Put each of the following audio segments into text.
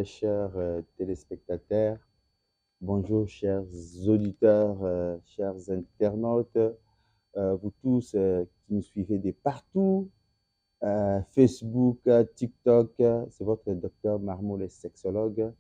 chers téléspectateurs. Bonjour, chers auditeurs, chers internautes, vous tous qui nous suivez de partout, Facebook, TikTok. C'est votre docteur Marmo, le sexologue,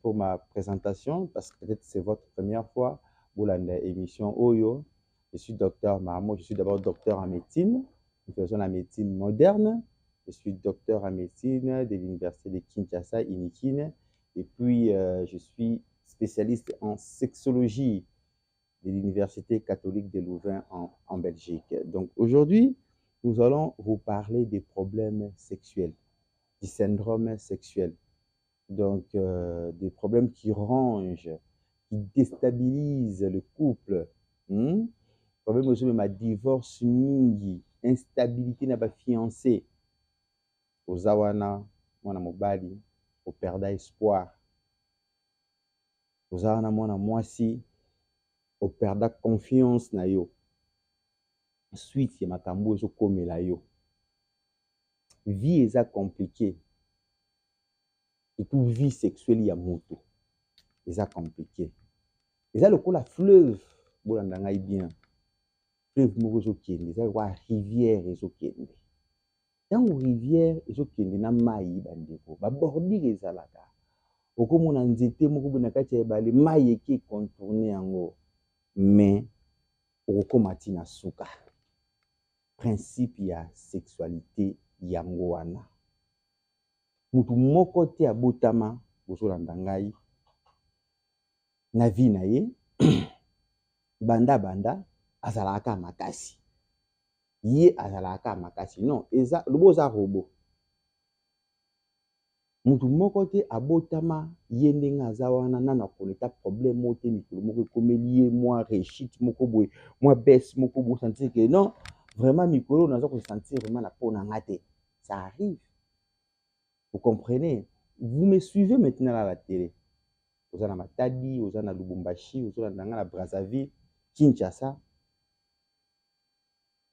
pour ma présentation, parce que peut-être c'est votre première fois pour l'émission Oyo. Je suis docteur Marmo, je suis d'abord docteur en médecine. Nous faisons la médecine moderne. Je suis docteur en médecine de l'université de Kinshasa, Inikine. Et puis, je suis spécialiste en sexologie de l'université catholique de Louvain en Belgique. Donc, aujourd'hui, nous allons vous parler des problèmes sexuels, du syndrome sexuel. Donc, des problèmes qui rongent, qui déstabilisent le couple. Problème aussi de ma divorce mingi, instabilité na ba fiancé. Ozawana, mwana mobali, operda espoir. Ozawana mwana mwasi, operda confiance na yo. Suite ya makambo ezokomela yo. Vie eza compliqué. Et tout vie sexuelle ya moto. Eza compliqué. Eza lokola fleuve, bolanda ngai bien. Fleuve moko ezokende, eza lokola rivière ezokende. Tango rivière ezokende na mai bandeko, ba bordure ezalaka. Okomona nzete moko boye na kati ya ebale, mai eke contourner yango. Mais okokoma ti na suka. Principe ya sexualité yango wana. Mutu moko te abotama bozolanda ngai na vie na ye banda azalaka makasi. Ye azalaka makasi. Non, eza lobo za robo. Mutu moko te abotama ye ndenge aza wana nana koleta problème moko te mikolo moko ekomeli ye mwa réussite moko boye mwa baisse moko boye sentir que non vraiment mikolo naza ko sentir vraiment na pona ngate. Ça arrive. Vous comprenez? Vous me suivez maintenant à la télé. Vous avez Matadi, vous avez Lubumbashi, vous avez na Brazzaville, Kinshasa.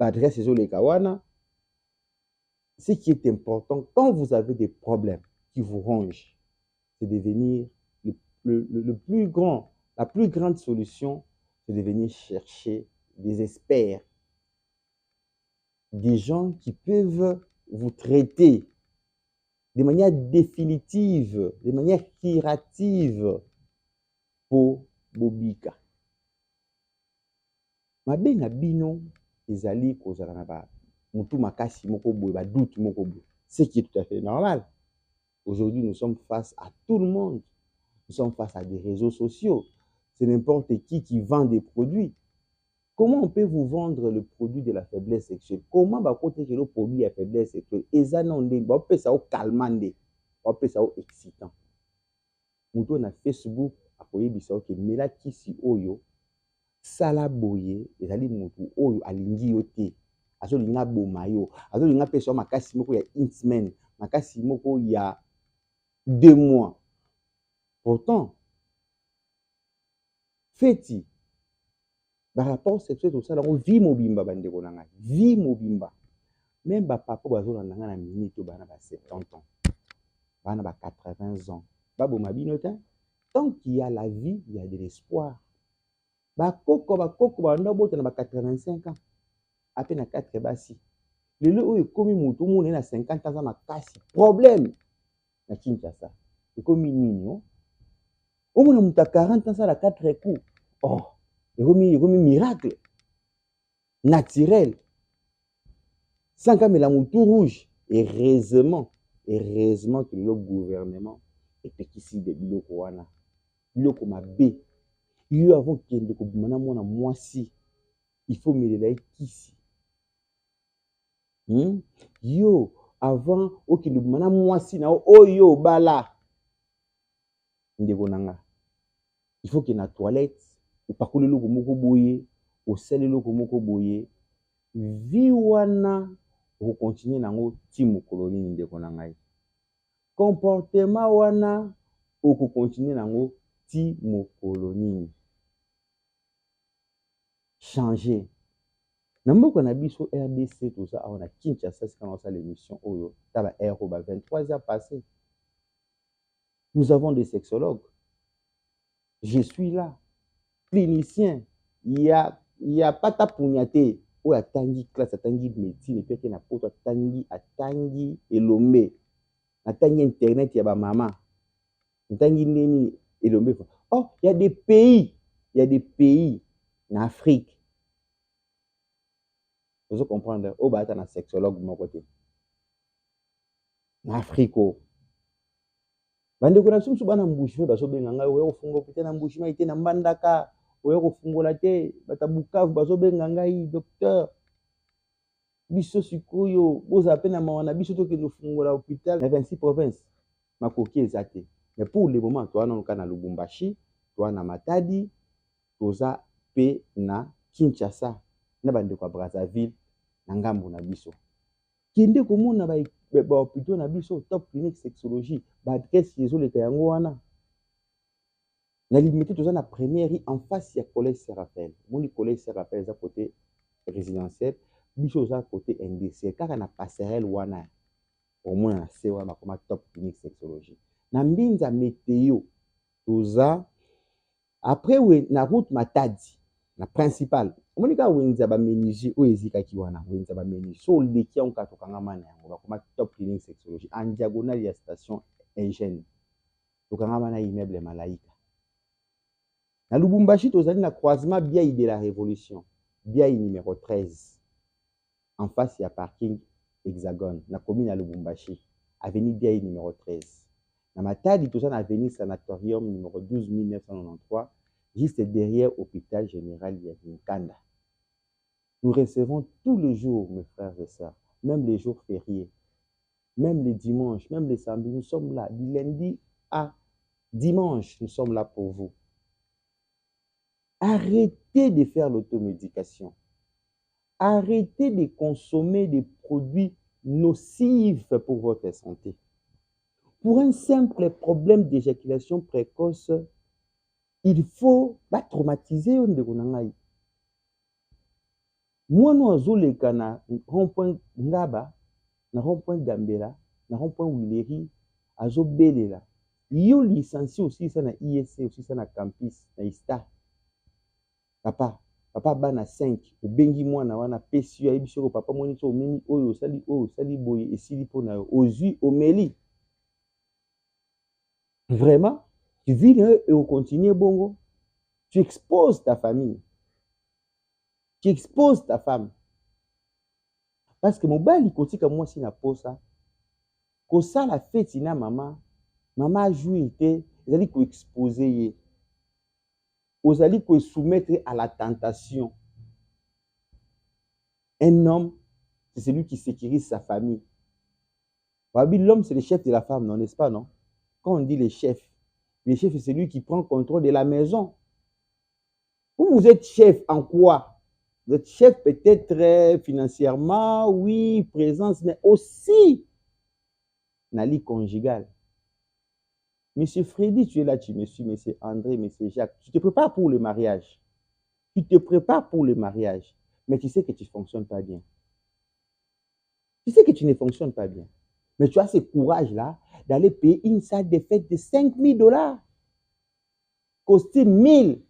L'adresse est sur les Kawana. Ce qui est important, quand vous avez des problèmes qui vous rongent, c'est de venir le plus grand, la plus grande solution, c'est de venir chercher des experts, des gens qui peuvent vous traiter de manière définitive, de manière curative pour Bobika. Mabe na bino ezali kozala na ba mutu makasi moko boye ba doute moko boye. Ce qui est tout à fait normal. Aujourd'hui, nous sommes face à tout le monde. Nous sommes face à des réseaux sociaux. C'est n'importe qui vend des produits. Comment on peut vous vendre le produit de la faiblesse sexuelle? Comment va côté que le produit de la faiblesse sexuelle? Ezanonde, on peut ça au calmant, on peut ça au excitant. Mutu na Facebook akoyebisa oke mela kisi oyo sala boye ezali mutu oyo alingi yo te. Azolinga boma yo, azolinga pesa makasi moko ya une semaine, makasi moko ya 2 mois. Pourtant, feti, par rapport sexuel tout ça, on vit mobimba bandeko na ngai, vie mobimba. Même ba papa bazolanda nga na minute bana ba 70 ans, bana ba 80 ans, ba boma bino te. Tant qu'il y a la vie, il y a de l'espoir. Ba koko banda bota na ba 85 ans. À peine à 4 basi. Le lieu où il commis mutu moun na 50 ans makasi. Problème na Kinshasa. Il commis nini. Au moins mutu 40 ans ça la 4 coups. Oh, il commis miracle naturel. Sans que la mutu rouge. Heureusement que le gouvernement est ici de biloko wana. Biloko mabe. Yo avant kende ko bimana mwana mwasi. Il faut me lever kisi. Yo, avant, ok, nous mana mwasi na oyo bala. Ndeko nanga. Il faut que na toilette, ou pakule loko moko boye, ou sele loko moko boye. Vi wana, ou continuer nango ti mokolo nini ndeko nanga. Comportement wana, ou continuer nango ti mokolo nini. Changer. Namoko na biso RDC tout ça on a Kinshasa c'est quand on a l'émission oyo ça va 23 heures passées Nous avons des sexologues. Je suis là, clinicien. Il y a pas ta pugnate. Ou à tangi classe, à tangi médecine, et puis qu'il y a pas à tangi elomé, à tangi internet, il y a ba maman, à tangi neni elomé. Oh, il y a des pays en Afrique. Vous comprendre? Oh, bah, t'as un sexologue de mon côté. En Afrique, oh. Bandeko na susu bana mbushi bazobenga ngai oya kofungola pete na mbushi maite na mbandaka oya kofungola te bata Bukavu bazobenga ngai docteur biso sikoyo bozala mpe na mawa na biso tokende kofungola hôpital na 26 province makoki eza te. Mais pour le moment toza nano kaka na Lubumbashi, toza na Matadi, toza mpe na Kinshasa na bandeko ya Brazzaville na ngambo na biso. Kende komona bahôpitaux na biso Top Clinique Sexologie baadresse ezoleka yango wana. Na limité toza na première en face ya collège Saint-Raphaël. Moni collège Saint-Raphaël eza côté résidentiel, biso oza côté industriel kaka na passerelle wana. Au moins na se wana bakoma Top Clinique Sexologie. Na mbinza météo toza après we na route Matadi na principal. Omoni ka wenza ba menuisier oyo ezikaki wana wenza ba menuisier so leki yango ka tokangama na yango bakoma Top Clinique Sexologie en diagonale ya station Eugène. Tokangama na immeuble Malaika. Na Lubumbashi tozali na croisement Biaï de la Révolution, Biaï numéro 13, en face ya parking Hexagone, na commune ya Lubumbashi, avenue Biaï numéro 13. Na Matadi tozali na avenue Sanatorium numéro 12993, juste derrière hôpital général ya Nkanda. Nous recevons tous les jours, mes frères et sœurs, même les jours fériés, même les dimanches, même les samedis, nous sommes là, du lundi à dimanche, nous sommes là pour vous. Arrêtez de faire l'automédication. Arrêtez de consommer des produits nocifs pour votre santé. Pour un simple problème d'éjaculation précoce, il faut pas traumatiser ndeko na ngai. Mwana azoleka na rond-point Ngaba, na rond-point Gambela, na rond-point Wileri, azobelela. Yo licencié aussi ça na ISC, aussi ça na campus, na ISTA. Papa bana 5 obengi mwana wana pesi yo ayebi soko papa moni so omemi oyo osali boye esili mpona yo ozwi omeli. Vraiment tu vis et au continuer bongo, tu exposes ta famille, tu exposes ta femme, parce que mobali kotika mwasi na posa kosala feti na mama ajui te ezali koexpose ye, ozali soumettre à la tentation. Un homme, c'est celui qui sécurise sa famille. L'homme, c'est le chef de la femme, non, n'est-ce pas, non? Quand on dit le chef, c'est celui qui prend contrôle de la maison. Vous êtes chef en quoi? Vous êtes chef peut-être financièrement, oui, présence, mais aussi dans la vie conjugale. Monsieur Freddy, tu es là, tu me suis, monsieur André, monsieur Jacques. Tu te prépares pour le mariage. Tu te prépares pour le mariage, mais tu sais que tu ne fonctionnes pas bien. Tu sais que tu ne fonctionnes pas bien. Mais tu as ce courage-là d'aller payer une salle de fête de $5,000. Costume 1000.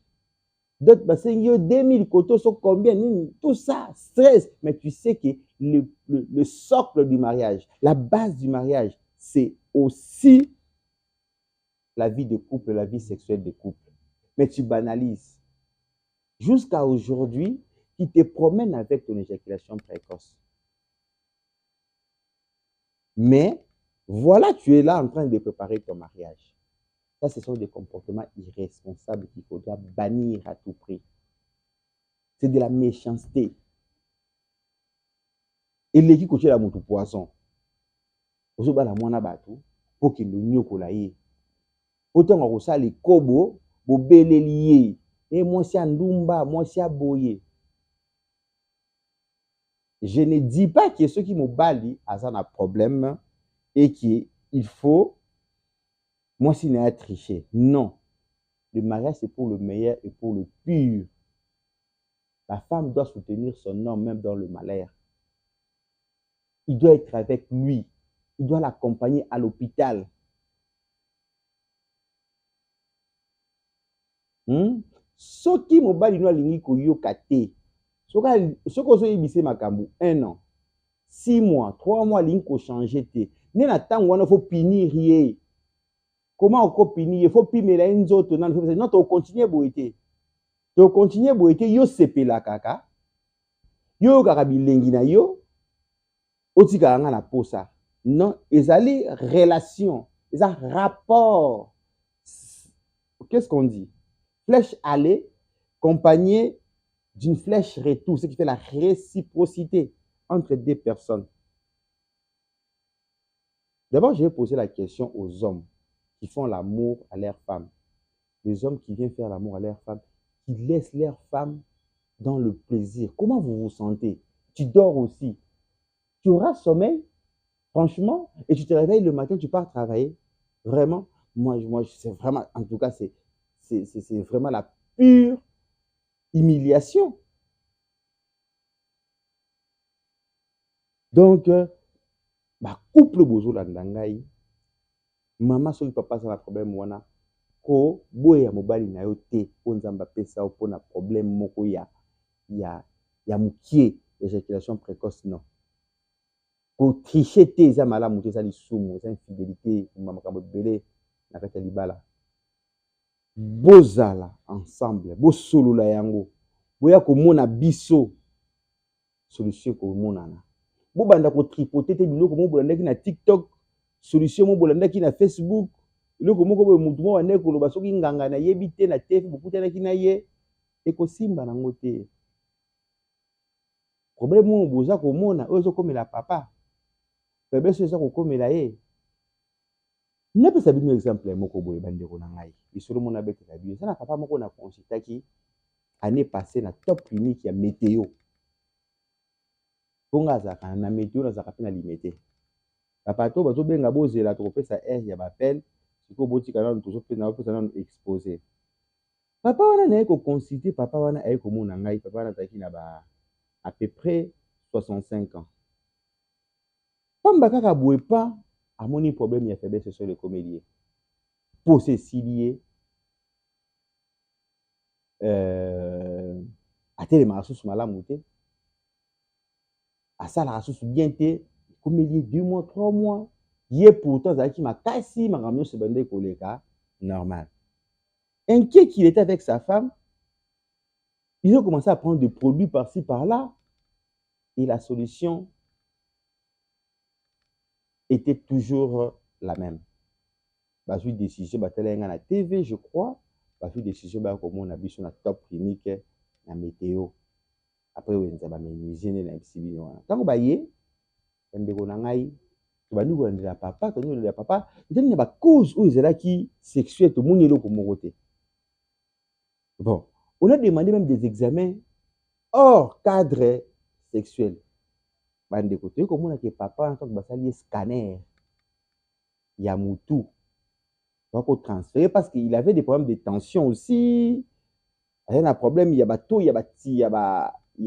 D'autres bassins, 2000, koto, so combien, tout ça, stress. Mais tu sais que le socle du mariage, la base du mariage, c'est aussi la vie de couple, la vie sexuelle de couple. Mais tu banalises. Jusqu'à aujourd'hui, tu te promènes avec ton éjaculation précoce. Mais voilà, tu es là en train de préparer ton mariage. Ça, ce sont des comportements irresponsables qu'il faudra bannir à tout prix. C'est de la méchanceté. Et les qui coachent la moto poisson. Vous avez la moana batou pour qu'il ne nyokola ye. Autant on ça les kobo, bo beleliye. Et moi c'est ndumba, moi c'est aboye. Je ne dis pas que ceux qui me bali ont un problème et qu'il faut moi si n'est tricher. Non. Le mariage c'est pour le meilleur et pour le pur. La femme doit soutenir son homme même dans le malheur. Il doit être avec lui. Il doit l'accompagner à l'hôpital. Soki mobali no alingi koyoka te, soki ozoyebise makambo 1 an, 6 mois, 3 mois alingi kochanger te, nde na ntango wana faut punir ye. Comment okopinir? Il faut pimela ye nzoto nano, non tokontinue boye te. Tokontinue boye te, yo sepela kaka, yo yokaka bilengi na yo, otikaka nga na posa. Non, ezali relation, eza rapport. Qu'est-ce qu'on dit? Flèche aller, accompagnée d'une flèche retour, ce qui fait la réciprocité entre deux personnes. D'abord, je vais poser la question aux hommes qui font l'amour à leurs femmes. Les hommes qui viennent faire l'amour à leurs femmes, qui laissent leurs femmes dans le plaisir. Comment vous vous sentez? Tu dors aussi. Tu auras sommeil, franchement, et tu te réveilles le matin, tu pars travailler. Vraiment, moi c'est vraiment, en tout cas, c'est vraiment la pure humiliation. Donc, couple bozo landangai, maman soki papa ça na problème wana, ko boya mobali na yo te, po nzamba pesa o pona problème moko ya mukie, éjaculation précoce non. Ko tricher te eza malamu te, eza lisumu, eza infidélité, makambo belé na kati ya libala. Bozala ensemble, bosolola yango, boya komona biso solution komonana. Bobanda ko tripoter te biloko mo bolandaki na TikTok, solution mo bolandaki na Facebook, biloko moko boye mutu mo wande koloba soki nganga na yebi te na te bokutanaki na ye ekosimba nango te. Problème mo boza komona oyo ezokomela papa, faiblesse eza kokomela ye. Napesa bino exemple moko boye bandeko na ngai, lisolo mona betela bio, eza na papa moko na consultaki année passée na top clinique ya météo. Ponga azaka na météo nazaka pe na limité. Papa to bazobenga bozela tokopesa air ya bapel, siko botika nanu tozopesa nanu exposé. Papa wana naye ko consulter, papa wana aye komona ngai, papa wana azalaki na à peu près 65 ans. Pamba kaka boye pa amoni problème ya faiblesse sur le comédien. Pour se silier, atelema asusu malamu te, asala asusu bien te, comédien 2 mois, 3 mois, ye pourtant azalaki makasi makambo nyonso bande koleka normal. Inquiet qu'il était avec sa femme, ils ont commencé à prendre des produits par-ci par-là, et la solution était toujours la même. Bazui décision batelenga na TV, je crois, bazui décision ba comme on a vu sur la top clinique na météo. Après wenza ba ménaginer na exhibi wana. Tango ba ye ndeko na ngai to ba ndiko ndela papa, to ndela papa, ndeni ba cause où ezalaki sexuel to moni eloko moko te. Bon, on a demandé même des examens hors cadre sexuel. Bande côté comme on a que papa en tant que basali scanner ya mutu. Donc on transférer parce qu'il avait des problèmes de tension aussi. Il y a un problème, il y a bateau, il y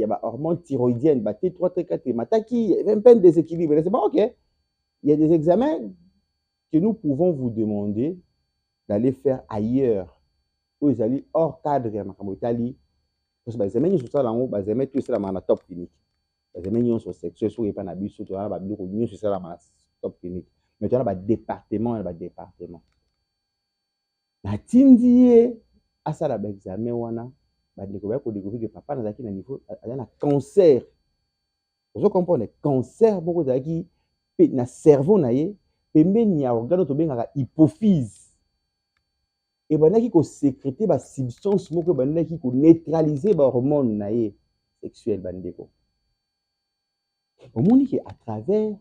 a hormones thyroïdiennes, T3, T4, mataki, il y a un peu de déséquilibre. C'est bon, OK. Il y a des examens que nous pouvons vous demander d'aller faire ailleurs. Où ils allaient hors cadre ya makambo tali. Parce que examens sur ça là, examens tout ça la top clinique. Examens sur sexuel sur pas na biso to ba biloko nyo sur ça la top clinique. Mais tu as ba département. Na tindi asala ba examen wana ba découvrir ko découvrir que papa nazaki na niveau a na cancer. Vous comprenez cancer beaucoup zaki na cerveau na ye pembeni ya organe to bengaka hypophyse. Et bandaki ko sécréter ba substance moko bandaki ko neutraliser ba hormone na ye sexuel bandeko. Omoni que à travers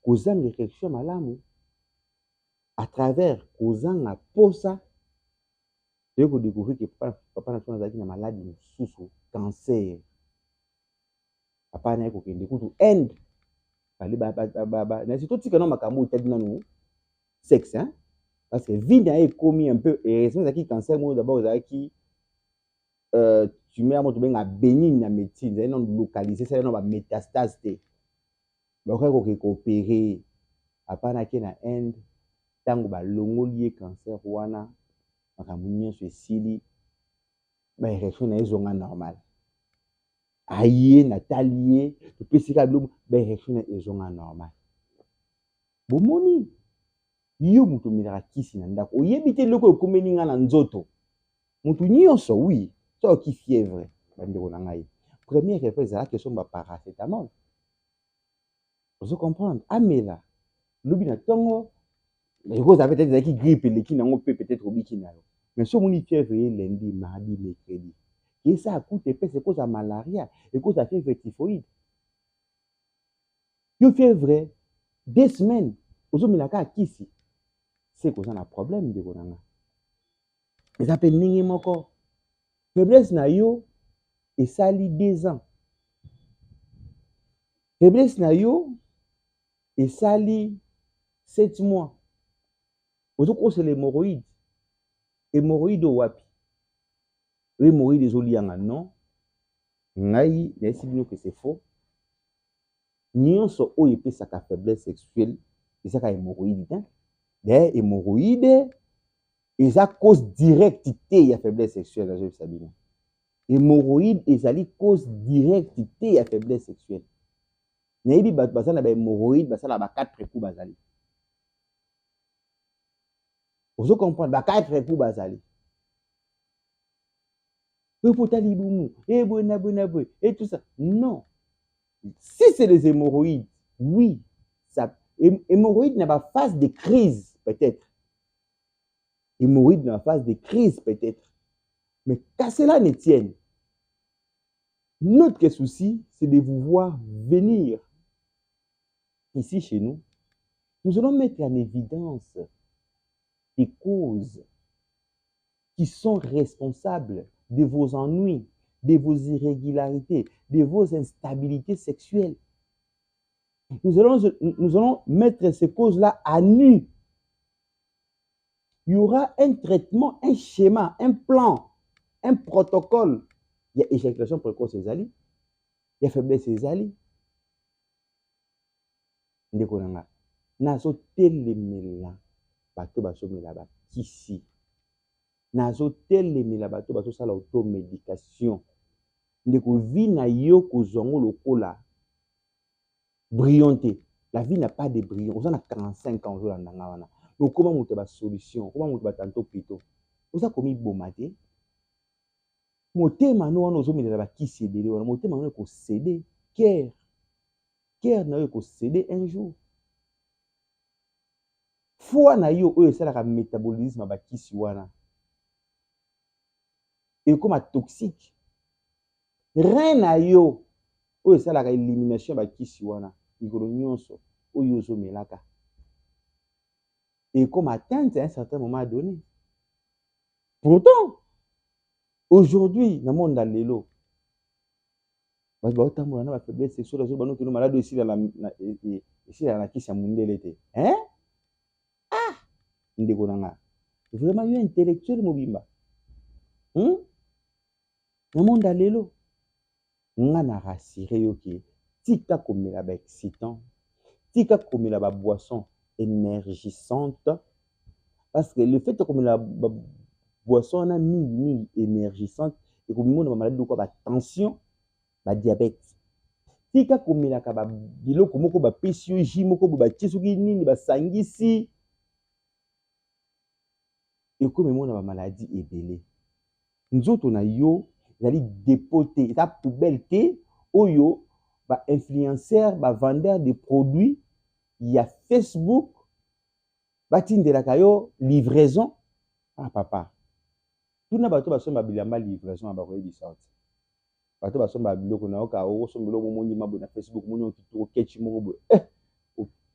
kozanga réflexion malamu, à travers kozanga posa, tu peux découvrir que papa n'a pas une maladie sous cancer. Papa n'a pas de end. C'est tout ce que nous avons dit sexe, hein? Parce que vie n'a commis un peu, et c'est cancer, moi d'abord, tu mets à mon tour bénigne la médecine, c'est non localisé, c'est non métastase. Mais on va coopérer. Papa n'a pas end. Tango ba longoli cancer wana makambo nyonso esili baérection na ye ezonga normal aye natali ye topesi kaka biloko baérection na ye ezonga normal bomoni yo moto omelaka kisi na ndako oyebi te eloko ekomeli nga na nzoto moto nyonso wi soki fièvre bandeko na ngai première réflexe ezalaki esomba paracétamol ozo comprendre amela lobi na ntongo ekozala peut-être ezalaki grippe eleki nango mpe peut-être obiki na yo mais so omoni fièvre ye lundi mardi mercredi esa akute epesa ekozala malaria ekozala fièvre typhoïde yo fièvre 2 semaines ozomela kaka kisi se koza na problème ndeko na nga eza mpe ndenge moko faiblesse na yo esali 2 ans faiblesse na yo esali 7 mois ozokosela hémorroïde wapi hémorroïde ezolianga non ngai nayesi bino ke c'est faux nyonso oyo epesaka faiblesse sexuelle ezaka hémorroïde te d'ailleurs hémorroïde eza cause directe te ya faiblesse sexuelle nazobisa bino hémorroïde ezali cause directe te ya faiblesse sexuelle nayebi bato baza na bahémorroïde basala ba 4 coups bazali ozo comprendre ba 4 coups bazali potali bumu et tout ça non si c'est les hémorroïdes oui ça hémorroïde n'a pas phase de crise peut-être hémorroïde n'a pas phase de crise peut-être mais qu'à cela ne tienne notre souci c'est de vous voir venir ici chez nous nous allons mettre en évidence des causes qui sont responsables de vos ennuis, de vos irrégularités, de vos instabilités sexuelles. Nous allons mettre ces causes-là à nu. Il y aura un traitement, un schéma, un plan, un protocole. Il y a éjaculation précoce et il y a faiblesse et zali. Ndekonanga. Nazo telemela bato basomela ba kisi. Nazo telemela bato basosala automédication. Ndeko vie na yo kozongo lokola brillante. La vie n'a pas de brillant. On a 45 ans aujourd'hui dans wana. Donc comment monter ba solution? Comment monter ba tanto plutôt? Oza komi bomate. Motema no wana ozomela ba kisi ebele wana. Motema no ko céder cœur. Cœur na yo ko céder un jour. Foi na yo oyo esalaka métabolisme ba kisi wana. Et comme toxique. Rein na yo oyo esalaka élimination ba kisi wana. Ikolo nyonso oyo ozomelaka. Et comme atteinte à un certain moment donné. Pourtant, aujourd'hui, dans le monde dans l'élo, parce que on a faiblesse sexuelle, on a malade ici dans la kisi ya mundele te. Hein? Ah! Ndeko nanga. Vraiment yo intellectuel mobimba. Dans le monde dans l'élo, on a rassuré yo ki tika komela ba excitant, tika komela ba boisson énergisante, parce que le fait que comme la boisson a mingi énergisante et comme on a maladie de quoi ba tension, ba diabète, tika comme la ka ba biloko moko ba PCOJ moko ba tiesuki nini ba sangisi et comme on a ba maladie ebele nzoto na yo zali dépoté ta poubelle te oyo ba influenceur ba vendeur de produits il y a Facebook batindelaka yo livraison. Ah papa tuna bato basomba bilamba livraison ba koyebisa oti bato basomba biloko na oka osomba biloko moni mabo na Facebook moni okitoko ketchi moko bo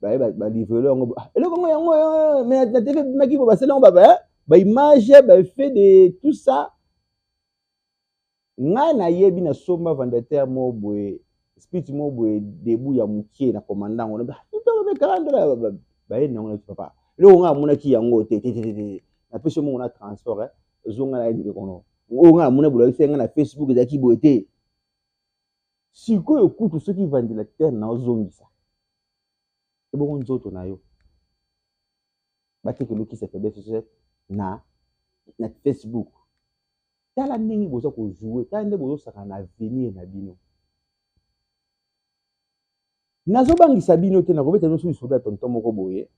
ba livreur ngo eloko ngo yango mais na TV maki bo basela ngo ba image ba fait de tout ça nga na yebi na somba vendeur mo boye spirit mo boye debout ya mukie na commandant ngo ba to ba $40 ba ye nango papa eloko nga mona ki yango te na pese mo na transport zonga na ndi kono o nga mona bula senga na Facebook ezaki boye te sikoyo kutu soki ventilateur na ozongisa ebongo nzoto na yo bateke loki sa faiblesse na na Facebook. Tala ndenge boza ko jouer, tala ndenge bozo saka na avenir na bino. Nazobangisa bino te na kobeta no sous ya tonton moko boye.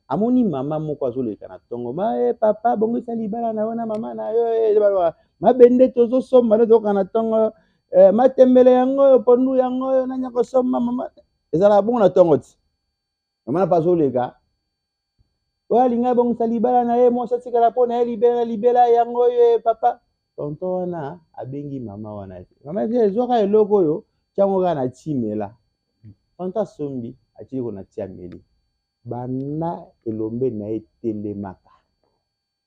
Amoni mama moko azoleka na tongo, papa bongisa libala na wana mama na yo mabende tozo somba na toka na tongo matembele yango pondu yango nanya ko somba mama ezala bongo na tongo ti. Mama na pazoleka linga bongisa libala na ye mwasa tikala po na ye libela yango yo papa. Tonton wana abengi mama wana te. Mama ezoka eloko oyo tiango kaka na timela. Tonton sombi atili ko na tia meli. Banda elombe na etelemaka.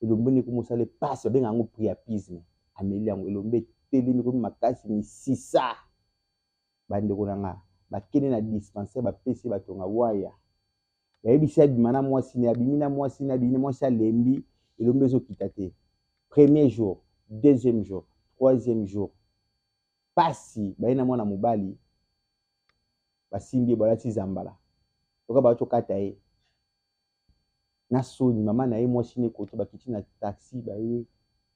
Elombe ni komosala passe benga ngo priapisme. Ameli yango elombe telemi ko makasi ni sisa. Bande ko nanga bakene na dispensaire bapesi batonga waya. Yebisa bimana mwasi na bimina mwasi na bimina mwasi alembi elombe zo kitate. Premier jour, deuxième jour, troisième jour. Pasi baina mwana mobali basimbi balati zambala. Toka ba tokata ye. Na soni mama na ye mwasi ne koto bakiti na taxi ba ye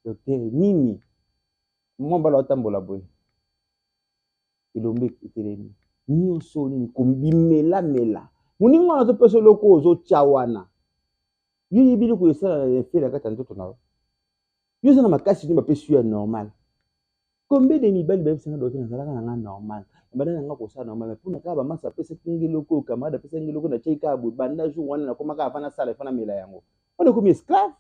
docteur nini mwamba la otambola boy elombe etelemi nio soni kombimela mela muningo na to peso loko ozo chawana yini bili ko esala na fela kata ntoto na yo sana makasi ni bapesu ya normal combien de mibali ba sanga docteur na sala na normal bana nga ko sala normal pour na ka ba masa pesa kingi loko kamada pesa kingi loko na cheka bu banda jour wana na komaka afana sala fana mela yango on est comme esclave.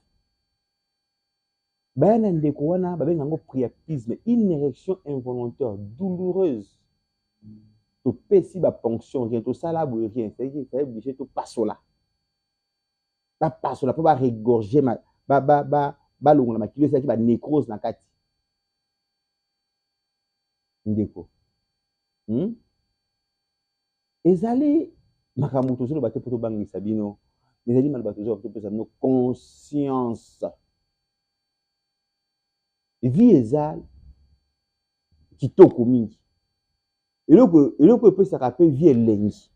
Ben ndeko wana ba benga ngo priapisme, une érection involontaire douloureuse. To pesi ba ponction, rien to sala bu rien, c'est obligé to pasola. Ba pasola pour ba regorger ba longola makilo ça qui ba nécrose na kati. Ndeko. Ezali makambo to zo ba te poto bangisa bino. Ezali mal ba to zo to pesa no conscience. Vie ezali kitoko mingi. Eloko epesaka pe vie elengi.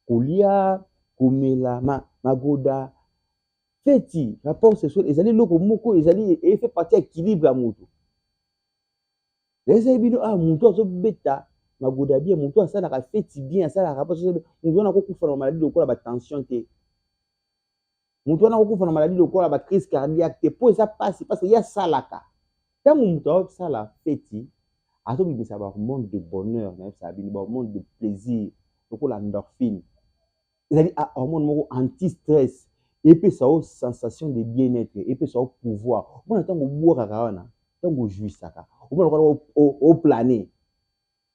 Kolia, komela, magoda. Feti, rapport sexuel, ezali loko moko, ezali fait partie équilibre ya moto. Ezali bino moto azobeta magoda bien, moto asalaka feti bien, asalaka rapport sexuel, moto wana kokufa na maladie lokola ba tension te. Moto wana kokufa na maladie lokola ba crise cardiaque te, po eza pasi parce que ya salaka. Tant que ça la fête, à tout le ça va monde de bonheur, ça va monde de plaisir, donc l'endorphine. C'est-à-dire un monde anti-stress, et puis ça a sensation de bien-être, et puis ça a pouvoir. On attend au boire à Rawana, tant au jouir ça, au planer.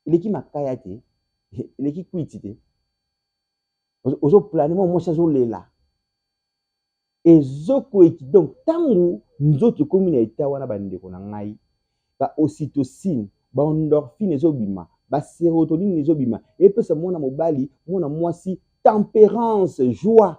Il est qui m'a kayate, il est qui quitte, au planer, moi ça je là. Et zoko eki donc tango nzoto komi na eta wana bandeko na ngai ba ocytocine ba endorphine ezobima ba sérotonine ezobima epesa mwana mobali mwana mwasi tempérance joie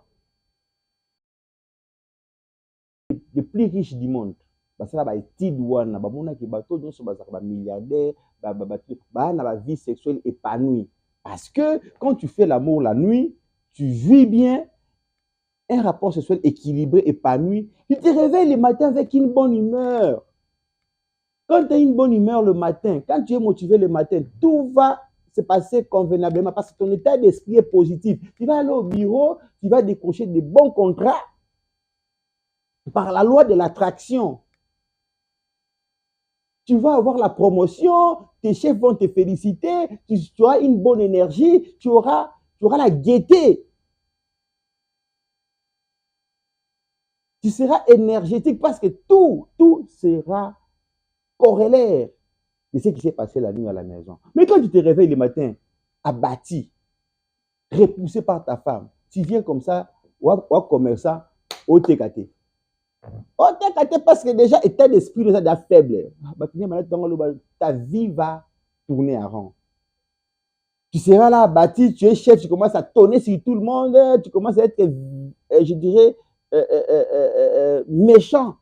les plus riches du monde basala ba étude wana bamona ke bato nyonso bazaka ba milliardaire ba na ba vie sexuelle épanouie parce que quand tu fais l'amour la nuit tu jouis bien. Un rapport sexuel équilibré, épanoui, tu te réveilles le matin avec une bonne humeur. Quand tu as une bonne humeur le matin, quand tu es motivé le matin, tout va se passer convenablement parce que ton état d'esprit est positif. Tu vas aller au bureau, tu vas décrocher de bons contrats par la loi de l'attraction. Tu vas avoir la promotion, tes chefs vont te féliciter, tu auras une bonne énergie, tu auras la gaieté. Tu seras énergétique parce que tout sera corrélaire de ce qui s'est passé la nuit à la maison. Mais quand tu te réveilles le matin, abattu, repoussé par ta femme, tu viens comme ça, ou commerçant, au TKT. Au TKT parce que déjà, état d'esprit déjà faible. Ta vie va tourner en rond. Tu seras là abattu, tu es chef, tu commences à tonner sur tout le monde, tu commences à être, je dirais, méchant.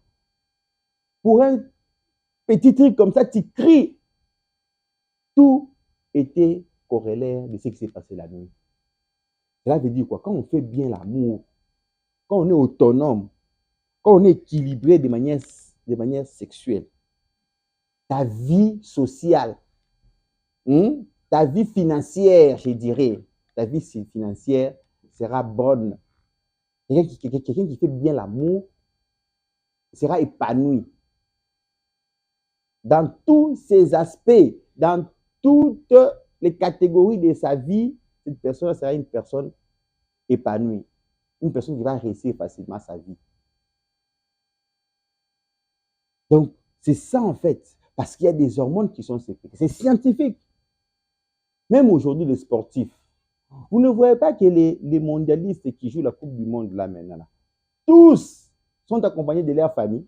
Pour un petit truc comme ça, tu cries. Tout était corrélaire de ce qui s'est passé la nuit. Cela veut dire quoi? Quand on fait bien l'amour, quand on est autonome, quand on est équilibré de manière sexuelle, ta vie sociale, ta vie financière, je dirais, ta vie financière sera bonne. Quelqu'un qui fait bien l'amour sera épanoui dans tous ses aspects, dans toutes les catégories de sa vie. Cette personne sera une personne épanouie, une personne qui va réussir facilement sa vie. Donc, c'est ça en fait, parce qu'il y a des hormones qui sont sécrétées. C'est scientifique. Même aujourd'hui, les sportifs, vous ne voyez pas que les mondialistes qui jouent la Coupe du Monde là maintenant, là, tous sont accompagnés de leur famille,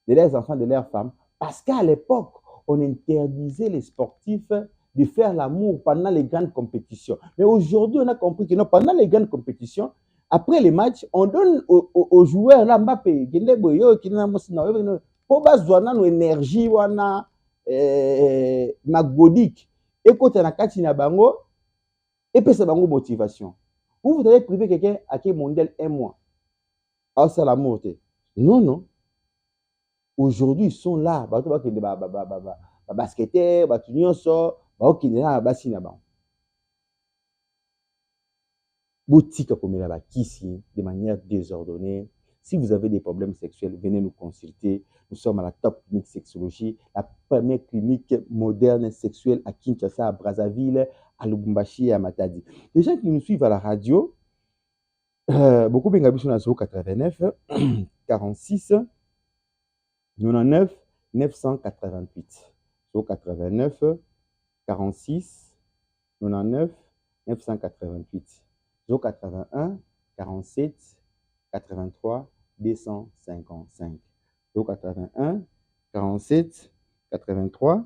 de leurs enfants, de leurs femmes, parce qu'à l'époque, on interdisait les sportifs de faire l'amour pendant les grandes compétitions. Mais aujourd'hui, on a compris que non, pendant les grandes compétitions, après les matchs, on donne aux joueurs là, Mbappé, pour bazouana nos énergie wana magodique et quand on a kati na bango et puis c'est bango motivation. Vous allez priver quelqu'un à qui mondial un mois. Ah ça l'amour non non. Aujourd'hui ils sont là, bato ba kende ba basketter, ba nyonso, ba okende na basi na bango. Boutique comme la kisi de manière désordonnée. Si vous avez des problèmes sexuels, venez nous consulter. Nous sommes à la Top Clinique Sexologie, la première clinique moderne sexuelle à Kinshasa, à Brazzaville, à Lubumbashi et à Matadi. Les gens qui nous suivent à la radio, beaucoup bien sur la 089 46 99 988. 089 46 99 988. 081 47 83 255. 081 47 83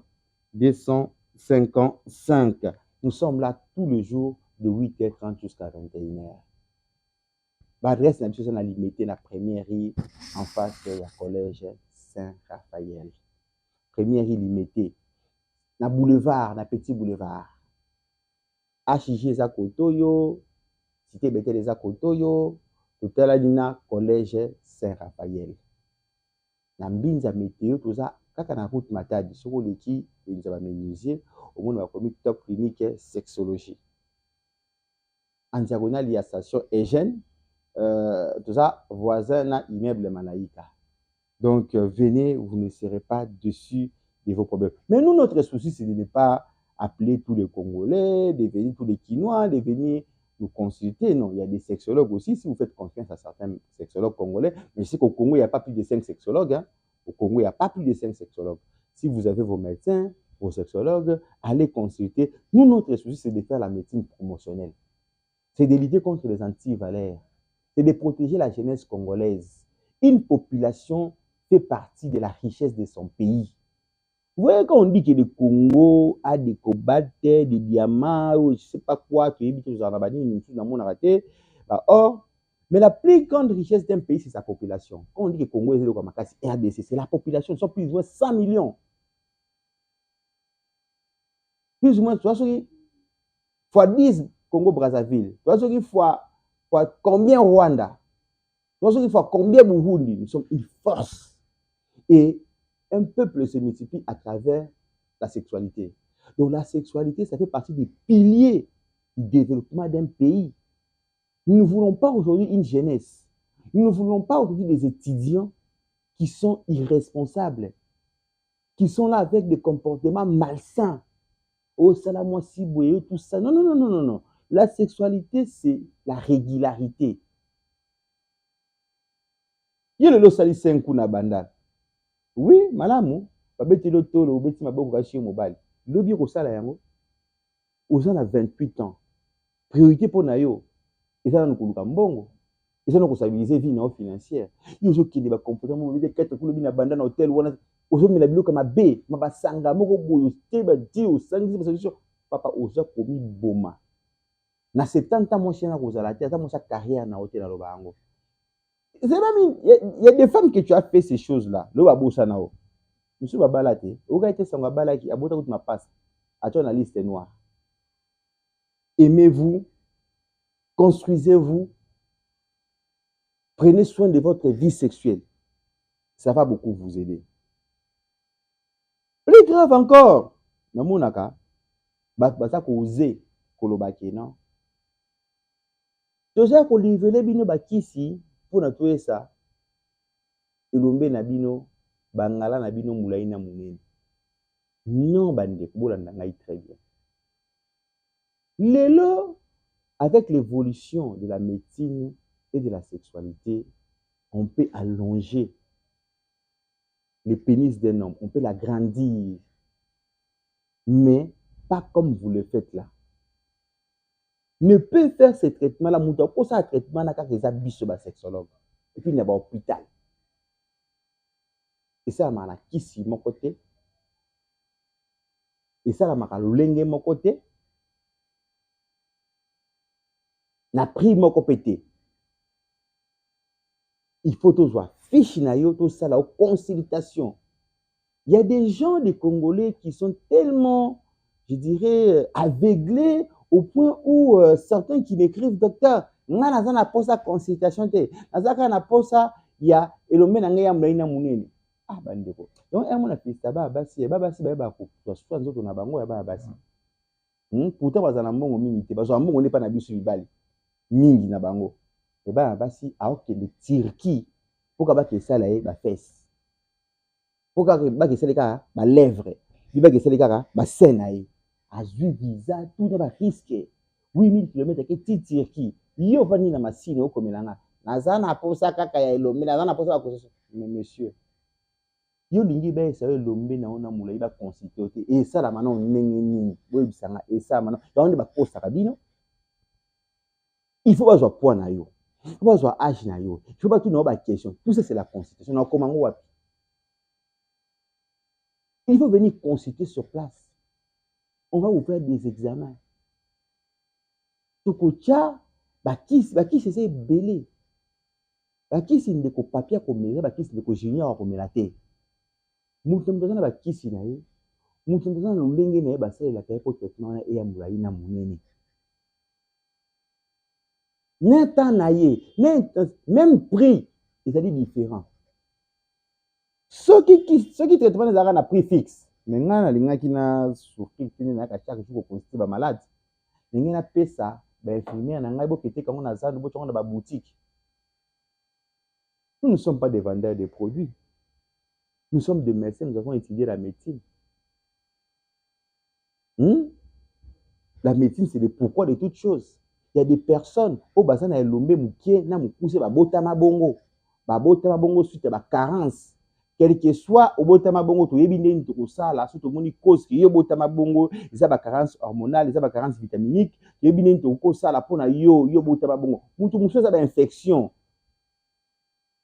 255. Nous sommes là tous les jours de 8h30 jusqu'à 21h. L'adresse est limitée la première rue en face du collège Saint-Raphaël. Première rue limitée. Na boulevard, na petit boulevard. HG za Kotoyo, Cité Bétel za Kotoyo, tout à l'heure collège Saint-Raphaël. Na mbinza météo tout ça, kaka na route Matadi, soko leki benza ba menuisier, au monde va commis Top Clinique Sexologie. En diagonale il y a station Eugène, tout ça voisin na immeuble Manaïka. Donc venez, vous ne serez pas dessus de vos problèmes. Mais nous notre souci c'est de ne pas appeler tous les Congolais, de venir tous les Quinois, de venir nous consulter. Non, il y a des sexologues aussi. Si vous faites confiance à certains sexologues congolais, mais je sais qu'au Congo, il n'y a pas plus de 5 sexologues. Hein. Au Congo, il n'y a pas plus de 5 sexologues. Si vous avez vos médecins, vos sexologues, allez consulter. Nous, notre souci, c'est de faire la médecine promotionnelle. C'est de lutter contre les antivalaires. C'est de protéger la jeunesse congolaise. Une population fait partie de la richesse de son pays. Vous voyez, quand on dit que le Congo a des cobaltes, des diamants, ou je ne sais pas quoi, or, mais la plus grande richesse d'un pays, c'est sa population. Quand on dit que le Congo est le RDC, c'est la population, ils sont plus ou moins 100 millions. Plus ou moins, tu vois, fois 10 Congo-Brazzaville, tu vois, fois combien Rwanda, tu vois, fois combien Burundi, nous sommes une force. Et un peuple se multiplie à travers la sexualité. Donc la sexualité, ça fait partie des piliers du développement d'un pays. Nous ne voulons pas aujourd'hui une jeunesse. Nous ne voulons pas aujourd'hui des étudiants qui sont irresponsables, qui sont là avec des comportements malsains. Oh, salam, si tout ça. Non, non, non, non, non, non. La sexualité, c'est la régularité. Il y a le losali 5 na bandal. Oui, malamu, babeti lotolo, obeti maboko kashi mobile. Lobi ko sala yango. Aux gens à 28 ans. Priorité pour nayo. Ils ont un mbongo. Ils ont stabiliser vie financière. Ils ont qui ne va comportement de quatre coups de banda dans hôtel ou aux hommes la bilo comme B, ma basanga moko boyo teba di au sangi solution. Papa oza komi boma. Na 70 ans mon chien na kozala te, ata mon sa carrière na hôtel na lobango. C'est même il y a des femmes que tu as fait ces choses-là. Le babosa nao. Monsieur babalate, oga été sanga balaki abota toute ma passe. A tu na liste noire. Aimez-vous, construisez-vous, prenez soin de votre vie sexuelle. ça va beaucoup vous aider. Plus grave encore, namonaka, basa koze kolobaki non. Toza ko livrer bino bakisi pour na toye ça. Elombe na bino bangala na bino mulai na munene. Non bande bolanda ngai très bien. Lelo avec l'évolution de la médecine et de la sexualité, on peut allonger le pénis d'un homme, on peut l'agrandir, mais pas comme vous le faites là. Ne peut faire ce traitement là, mouton, pour ça traitement là quand les habits sur sexologue, et puis il y a un hôpital. Et ça m'a qui si mon côté, et ça m'a l'olenge mon côté, n'a pris mon côté. Il faut toujours fiche na yo tout ça la consultation. Il y a des gens des Congolais qui sont tellement, je dirais, aveuglés au point où certains qui m'écrivent docteur, nga na pour sa consultation te, na pour ça il y a elombe na ngai ya mlaina munene. Ah bandeko. Donc un mona pista ba basi ba ko soit nzoto na bango ya ba basi. Pourtant bazana mbongo mingi te, bazwa mbongo ne pa na biso bibali. Mingi na bango. Et ba basi a ok le Turquie pour ka ba ke sala e ba fesse. Pour ka ba ke sala ka ba lèvres, bi ba ke sala ka ba sena e. Azui visa tout na ba risque. 8000 km ke ti Turquie. Yo vani na masine okomelanga. Nazana posa kaka ya elombe, nazana posa ba koso. Mais monsieur, yo lingi ba esa elombe na ona mulai ba consulter et ça la manon ndenge nini. Boy bisanga et ça manon. Donc ba posa kabino. Il faut pas poids na yo. Il faut pas âge na yo. Il faut pas tout na question. Tout ça c'est la constitution. Na comment wapi. Il faut venir consulter sur place. On va vous faire des examens. Tokocha bakisi c'est belé. Bakisi ndeko papier ko mera, bakisi ndeko junior ko melate. Mutu mtozana bakisi na ye. Mutu mtozana lolenge na ye basale la kaye pour traitement na ya mulai na munene. Même prix, c'est-à-dire différent. Ceux qui traitement les arts na prix fixe. Maintenant, na linga kina surtout kini na chaque jour ko consulter ba malade. Linga na pesa ba infirmière na ngai bo kete kango na zando bo tonga ba boutique. Nous ne sommes pas des vendeurs de produits. Nous sommes des médecins, nous avons étudié la médecine. La médecine, c'est le pourquoi de toutes choses. Il y a des personnes au bassin na elombe mukie na mukuse ba botama bongo. Ba botama bongo suite ba carence. Quel que soit au botama bongo to yebi ndeni to kosala surtout moni cause ki yo botama bongo eza ba carence hormonale, eza ba carence vitaminique, yebi ndeni to kosala pona yo botama bongo. Mutu muso za ba infection.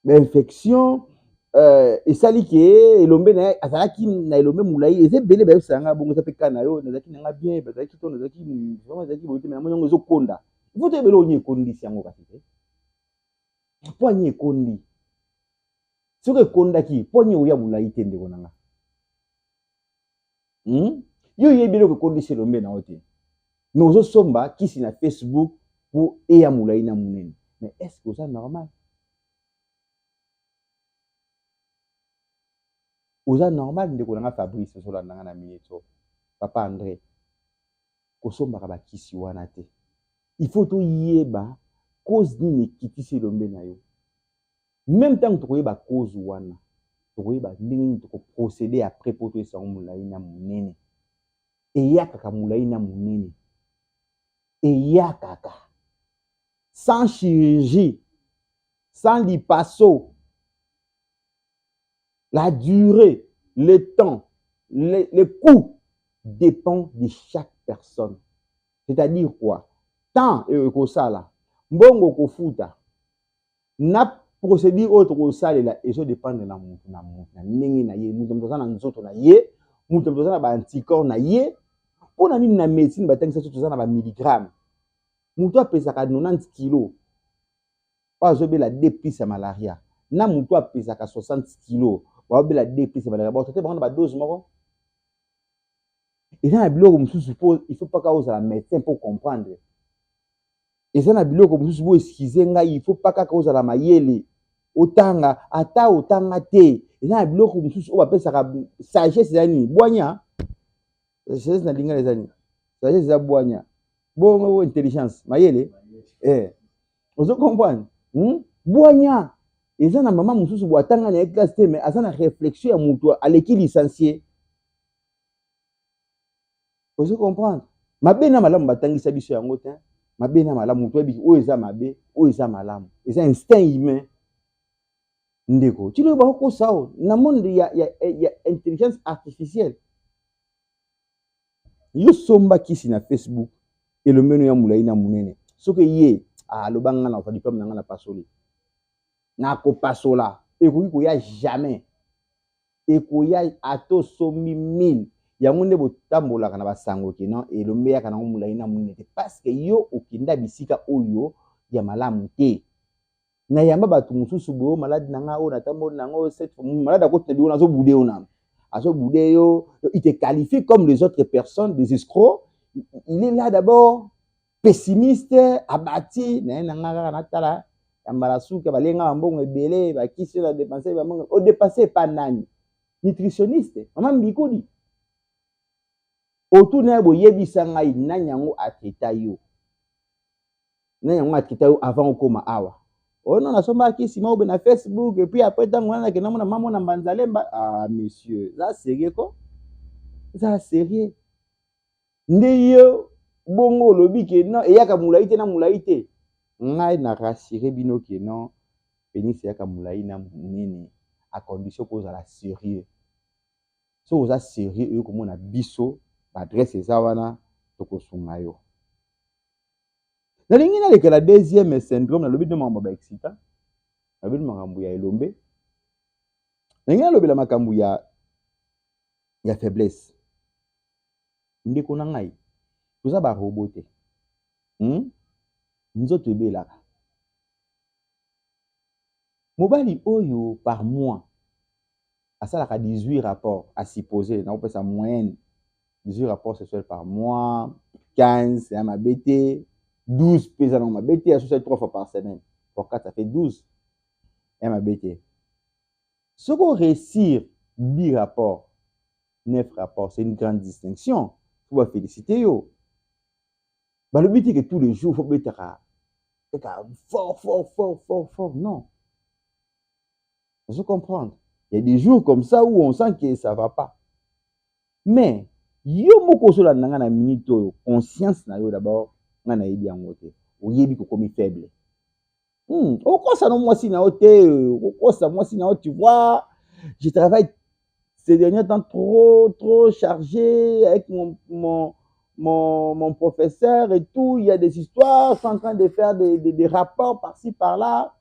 Ba infection et sali ke elombe na azalaki na elombe mulai eze bele ba sanga bongo za peka na yo nazaki nanga bien bazaki to nazaki vraiment nazaki bote mais mongo zo konda. Il faut te belo onye kondi siango kasi te. Po onye kondi. Soki ekondaki po nye oya mulai te ndeko nanga. Yo yebi loko ekondisi elombe na yo te. Mais ozosomba kisi na Facebook pour eya mulai na munene. Mais est-ce que ça normal? Oza normal ndeko nanga Fabrice ozolandanga na miyeto. Papa André. Kosombaka bakisi wana te. Il faut to yeba cause nini ekitisi elombe na yo. Même temps que tu as cause wana, tu as procéder après pour te faire moulai na munene. Et ya kaka moulai na munene. Et ya kaka. Sans chirurgie, sans lipaso, la durée, le temps, le coût dépend de chaque personne. C'est-à-dire quoi? Tant et ekosala, mbongo kofuta, na procédure autre salle là et ça dépend de la mutu na ndenge na ye mutu mtozana nzoto na ye mutu mtozana ba anticorps na ye pona nini na médecine batangisa tozana ba milligramme mutu apesaka 90 kg pa zobela 2 plus ya malaria na mutu apesaka 60 kg ba zobela 2 plus ya malaria ba traiter bango ba dose moko et ça na biloko mususu suppose il faut pas cause la médecin pour comprendre. Et ça na biloko mususu bo excuser ngai il faut pas cause la mayele. otanga ata otanga te eza na biloko mosusu oyo bapesaka sagesse eza nini bwanya sagesse na lingala eza nini sagesse eza bwanya bongo intelligence mayele ozo comprendre bwanya eza na mama mosusu bo atanga na classe te mais aza na réflexion ya moto aleki licencié ozo comprendre mabe na malamu batangisa biso yango te mabe na malamu moto oyebi oyo eza mabe oyo eza malamu eza instinct humain ndeko tilo bakokosa o na monde ya intelligence artificielle yo somba kisi na Facebook elomeno ya mulai na munene soki ye alobanga na diplôme na nga na pasoli na ko pasola ekoki koya jamais ekoya ato sombi 1000 yango nde botambolaka na basango ke non elombe yaka na mulai na munene te parce que yo okinda bisika oyo ya malamu te na yamba bato mosusu boyo malade na nga oyo natambo na ngo malade akoti na biyo nazo bude yo na azo bude yo il te qualifie comme les autres personnes des escrocs il est là d'abord pessimiste abati na nga kaka natala yambala suka balenga mbongo ebele bakisi na dépenser ba mbongo o dépasser pas nani nutritionniste mama mbikodi otuna boyebisa ngai nani yango ateta yo nani yango ateta yo avant okoma awa oh non nasomba kisi mo na Facebook et puis après tant wana ke namona mama na mbanzalemba monsieur ça sérieux quoi ça sérieux nde yo bongo lobi ke non eyaka mulai te na mulai te ngai na rassurer bino ke non penis eyaka mulai na munene à condition que vous êtes sérieux so vous êtes sérieux yo komona biso adresse eza wana tokosunga yo nalingi naleka la deuxième syndrome nalobi nde makambo baexcita nalobi makambo ya elombe nalingi nalobela makambo ya faiblesse ndeko na ngai toza barobo te nzoto ebelaka mobali oyo par mois asalaka 18 rapports à supposer nakopesa moyenne 18 rapports sexuels par mois 15 ya mabete 12 pesa na mabete ya 3 fois par semaine pour 4 ça fait 12 ya mabete ce qu'on réussir 10 rapports 9 rapports c'est une grande distinction faut ba féliciter yo ba le but que tous les jours faut betaka fort non je comprendre il y a des jours comme ça où on sent que ça va pas mais yo moko sola nanga na minute oyo conscience na yo d'abord nga na yebi yango te oyebi kokomi faible okosa no mwasi na yo te okosa mwasi na yo tu vois je travaille ces derniers temps trop chargé avec mon professeur et tout, il y a des histoires, sont en train de faire des rapports par-ci, par-là.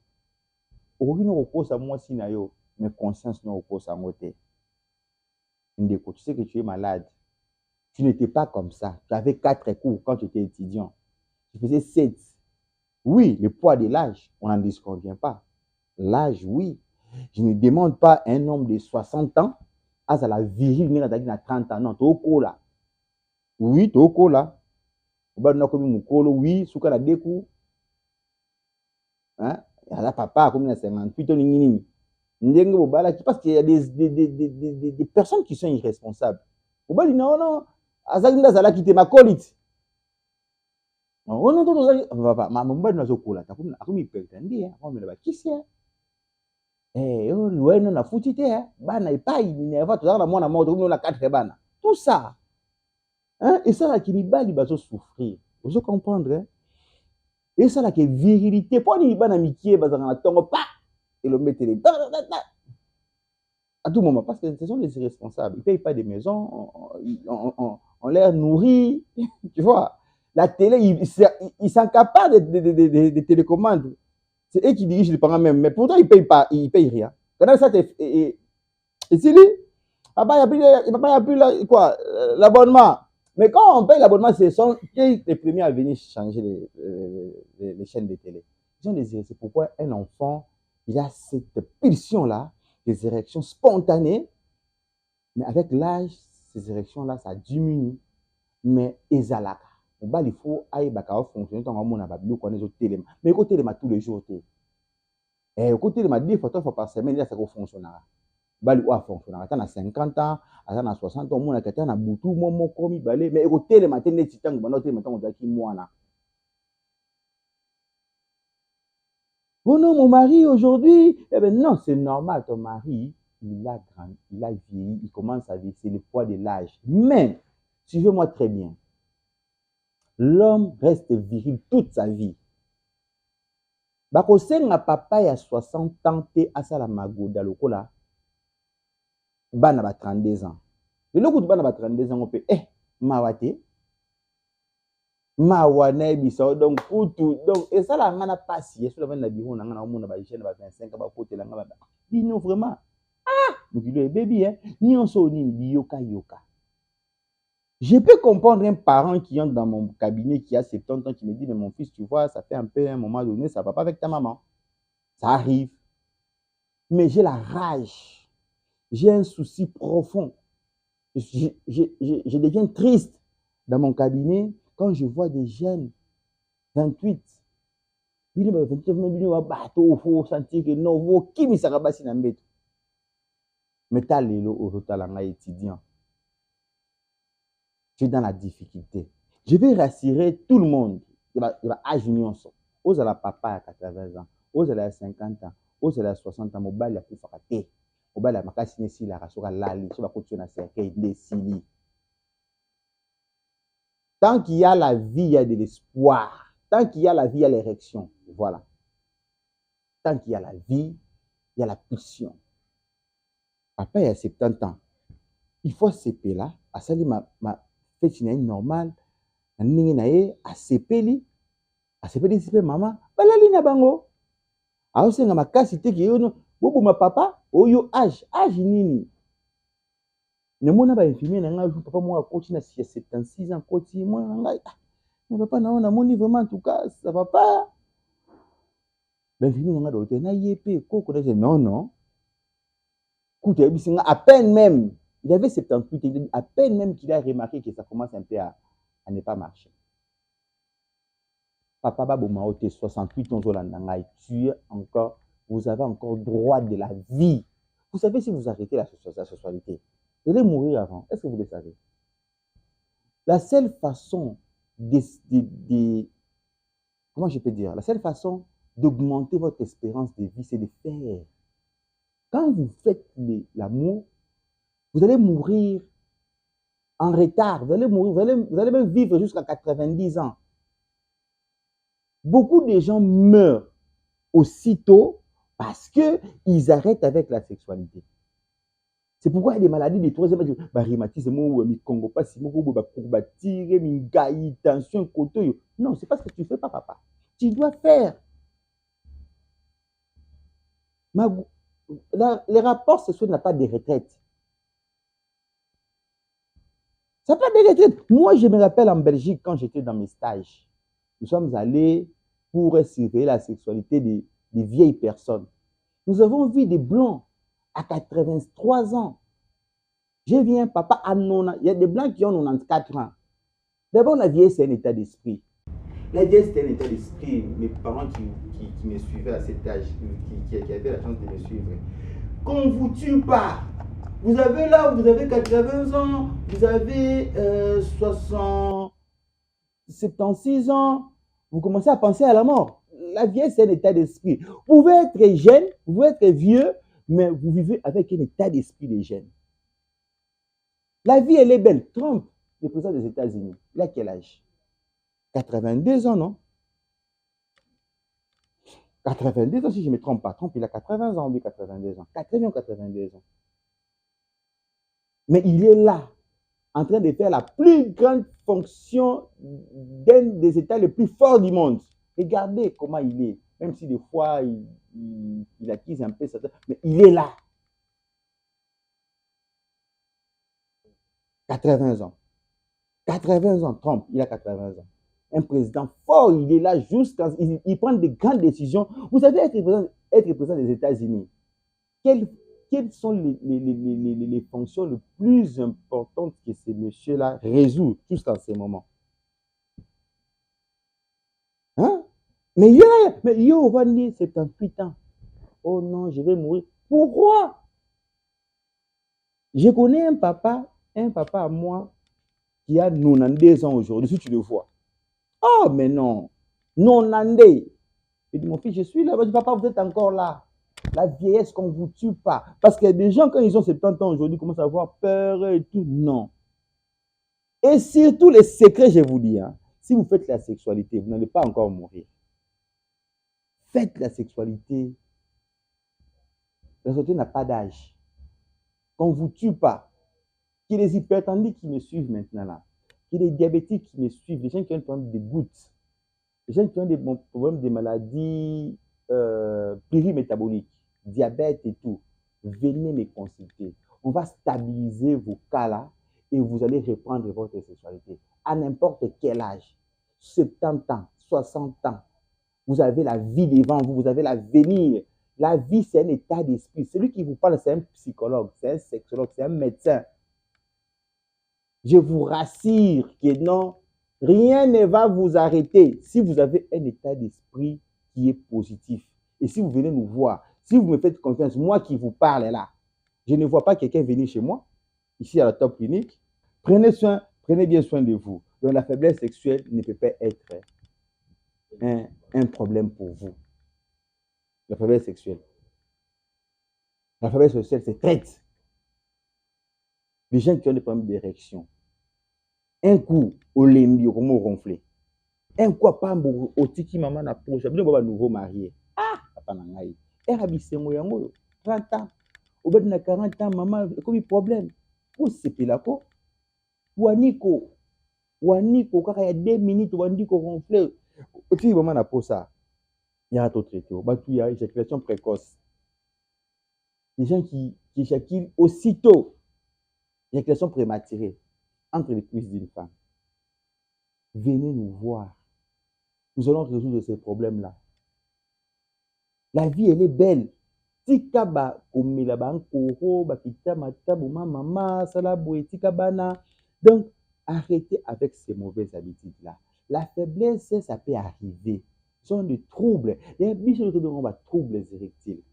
Aucune repose à moi, si mais conscience ne repose à moi. Ndeko, tu sais que tu es malade. Tu n'étais pas comme ça. Tu avais 4 cours quand tu étais étudiant. Tu faisais 7. Oui, le poids de l'âge, on n'en disconvient pas. L'âge, oui. Je ne demande pas un homme de 60 ans à la viril, à 30 ans. Non, tu es au cours là. Oui, tu es au cours là. Oui, souka la décou. Hein? La papa, comme il a 58 ans, parce qu'il y a des personnes qui sont irresponsables. Non, Azagna Zala qui te ma colite. Oh non, papa, ma mba nazo kola. T'as comme il peut t'endier, on me l'a kissé. Eh, oh, loin on a foutu hein. Bana et pas il ne va tout dans la moine à mort, on a 4 bana. Tout ça. Hein? Et ça là qui il va souffrir. Vous comprendre hein? Et ça là qui est virilité. Pour ni bana mikie bazana tongo pas et le mettre les à tout moment parce que ce sont les irresponsables. Ils payent pas des maisons, on les nourrit, tu vois. La télé, ils sont capables de télécommandes. C'est eux qui dirigent les parents même. Mais pourtant, ils ne payent pas, ils ne payent rien. Quand ça, et c'est lui, papa, il n'y a plus l'abonnement. Mais quand on paye l'abonnement, ce sont les premiers à venir changer les chaînes de télé. C'est pourquoi un enfant, il a cette pulsion-là, des érections spontanées. Mais avec l'âge, ces érections-là, ça diminue. Mais ezalaka. Il faut aille fonctionner dans le monde. Mais il faut téléma tous les jours. Et au côté de ma 10 fois, 3 fois par semaine, là, ça fonctionnera. Bali ou fonctionnera. Tu as 50 ans, tu as 60 ans, tu as boutou, mon komi, balé. Mais au côté de ma tête, tu as un oh non, mon mari aujourd'hui, eh ben non, c'est normal, ton mari, il a grandi, il a vieilli, il commence à vieillir, c'est le poids de l'âge. Mais, suivez-moi très bien, l'homme reste viril toute sa vie. Bakosenga papa ya 60 ans te asala magoda lokola bana ba 32 ans. Le kutu bana ba 32 ans pe mawa te mawa na biso donc kutu donc esala ngana pasi yeso la na biro na ngana omona ba jeune ba 25 ba potela ngana ba bino vraiment mokilo baby nyonso nini biyoka yoka. Je peux comprendre un parent qui entre dans mon cabinet qui a 70 ans qui me dit mais mon fils tu vois ça fait un peu un moment donné ça va pas avec ta maman. Ça arrive. Mais j'ai la rage. J'ai un souci profond. Je deviens triste dans mon cabinet quand je vois des jeunes 28. Mais t'as l'élo au total étudiant. Tu es dans la difficulté. Je vais rassurer tout le monde. Il va âge nyonso. Aux à la papa à 80 ans, aux à la 50 ans, aux à la 60 ans, mobile a plus frappé. Mobile a makasi nesi la rasura lali, so ba continuer na cercueil desili. Tant qu'il y a la vie, il y a de l'espoir. Tant qu'il y a la vie, il y a l'érection. Voilà. Tant qu'il y a la vie, il y a la pulsion. Papa, il y a 70 ans. Il faut CP là, à salir ma fête normale, à CP CP maman, balali na bango. A osenga makasi te ki yono, bobo ma papa, oyo âge nini. Ne mona ba infirmier na nga papa moi coach na 76 ans coach moi nga. Mais papa na moni vraiment en tout cas ça va pas. Ben infirmier nga docteur na yepé koko na non non. Écoute, à peine même, il avait 78, à peine même qu'il a remarqué que ça commence un peu à ne pas marcher. Papa Baboma, 68 ans, vous avez encore droit de la vie. Vous savez, si vous arrêtez la sexualité, vous allez mourir avant. Est-ce que vous le savez? La seule façon comment je peux dire, la seule façon d'augmenter votre espérance de vie, c'est de faire. Quand vous faites l'amour, vous allez mourir en retard. Vous allez mourir, vous allez même vivre jusqu'à 90 ans. Beaucoup de gens meurent aussitôt parce qu'ils arrêtent avec la sexualité. C'est pourquoi il y a des maladies de troisième âge, rhumatisme, courbature, tension, côté. Non, c'est parce que tu ne fais pas, papa. Tu dois faire. Les rapports sexuels n'ont pas de retraite. Ça n'a pas de retraite. Moi, je me rappelle en Belgique, quand j'étais dans mes stages, nous sommes allés pour surveiller la sexualité des vieilles personnes. Nous avons vu des blancs à 83 ans. J'ai vu un papa à 90. Il y a des blancs qui ont 94 ans. D'abord, la vieillesse, c'est un état d'esprit. La vieillesse, c'est un état d'esprit. Mes parents qui me suivaient à cet âge, qui avaient la chance de me suivre. Qu'on ne vous tue pas. Vous avez 80 ans, vous avez 76 ans, vous commencez à penser à la mort. La vieillesse, c'est un état d'esprit. Vous pouvez être jeune, vous pouvez être vieux, mais vous vivez avec un état d'esprit de jeune. La vie, elle est belle. Trump, le président des États-Unis, il a quel âge? 82 ans, non? 82 ans, si je ne me trompe pas. Trump, il a 80 ans, lui, 82 ans. 80 ou 82 ans. Mais il est là, en train de faire la plus grande fonction d'un des États les plus forts du monde. Regardez comment il est. Même si des fois, il acquise un peu certains, mais il est là. 80 ans. 80 ans, Trump, il a 80 ans. Un président fort, il est là jusqu'à... Il prend de grandes décisions. Vous savez, être président des États-Unis, quelles sont les fonctions les plus importantes que ce monsieur-là résout jusqu'en ces moments? Hein? Mais il y a 78 ans. oh non, je vais mourir. Pourquoi? Je connais un papa à moi qui a 92 ans aujourd'hui, si tu le vois. Oh, mais non, 92. Je dis, mon fils, je suis là. Je dis, papa, vous êtes encore là. La vieillesse qu'on ne vous tue pas. Parce qu'il y a des gens, quand ils ont 70 ans aujourd'hui, commencent à avoir peur et tout. Non. Et surtout, les secrets, je vous dis, hein, si vous faites la sexualité, vous n'allez pas encore mourir. Faites la sexualité. La sexualité n'a pas d'âge. Qu'on ne vous tue pas. Qu'il y ait des hypertendus qui me suivent maintenant là. Qu'il y ait des diabétiques qui me suivent. Les gens qui ont des problèmes de gouttes. Les gens qui ont des problèmes de maladies plurimétaboliques, diabète et tout. Venez me consulter. On va stabiliser vos cas là et vous allez reprendre votre sexualité. À n'importe quel âge. 70 ans, 60 ans. Vous avez la vie devant vous, vous avez l'avenir. La vie, c'est un état d'esprit. Celui qui vous parle, c'est un psychologue, c'est un sexologue, c'est un médecin. Je vous rassure que non, rien ne va vous arrêter si vous avez un état d'esprit qui est positif. Et si vous venez nous voir, si vous me faites confiance, moi qui vous parle là, je ne vois pas quelqu'un venir chez moi, ici à la Top Clinique. Prenez bien soin de vous. Donc la faiblesse sexuelle ne peut pas être un problème pour vous. La faiblesse sexuelle. La faiblesse sexuelle, c'est traite. Les gens qui ont des problèmes d'érection. Un coup, au lembi, au ronflé. Un coup, pas au tiki maman na poche. Je vais nouveau marié. Ah, papa nangai. Et rabisengo yango 30 ans. Au bout de 40 ans, maman, comme problème. Pour ce pilako, waniko, quand il y a 2 minutes, waniko ronflé. Au tiki maman na poche ça. Il y a un autre traité. Il y a éjaculation précoce. Les gens qui éjaculent aussitôt. Éjaculation prématurée entre les cuisses d'une femme. Venez nous voir. Nous allons résoudre ces problèmes-là. La vie, elle est belle. Tika ba komela ba nkoro ba kita matabu mama salabo tika bana. Donc arrêtez avec ces mauvaises habitudes-là. La faiblesse, ça peut arriver. Ce sont des troubles. Les bichons de troubles érectiles.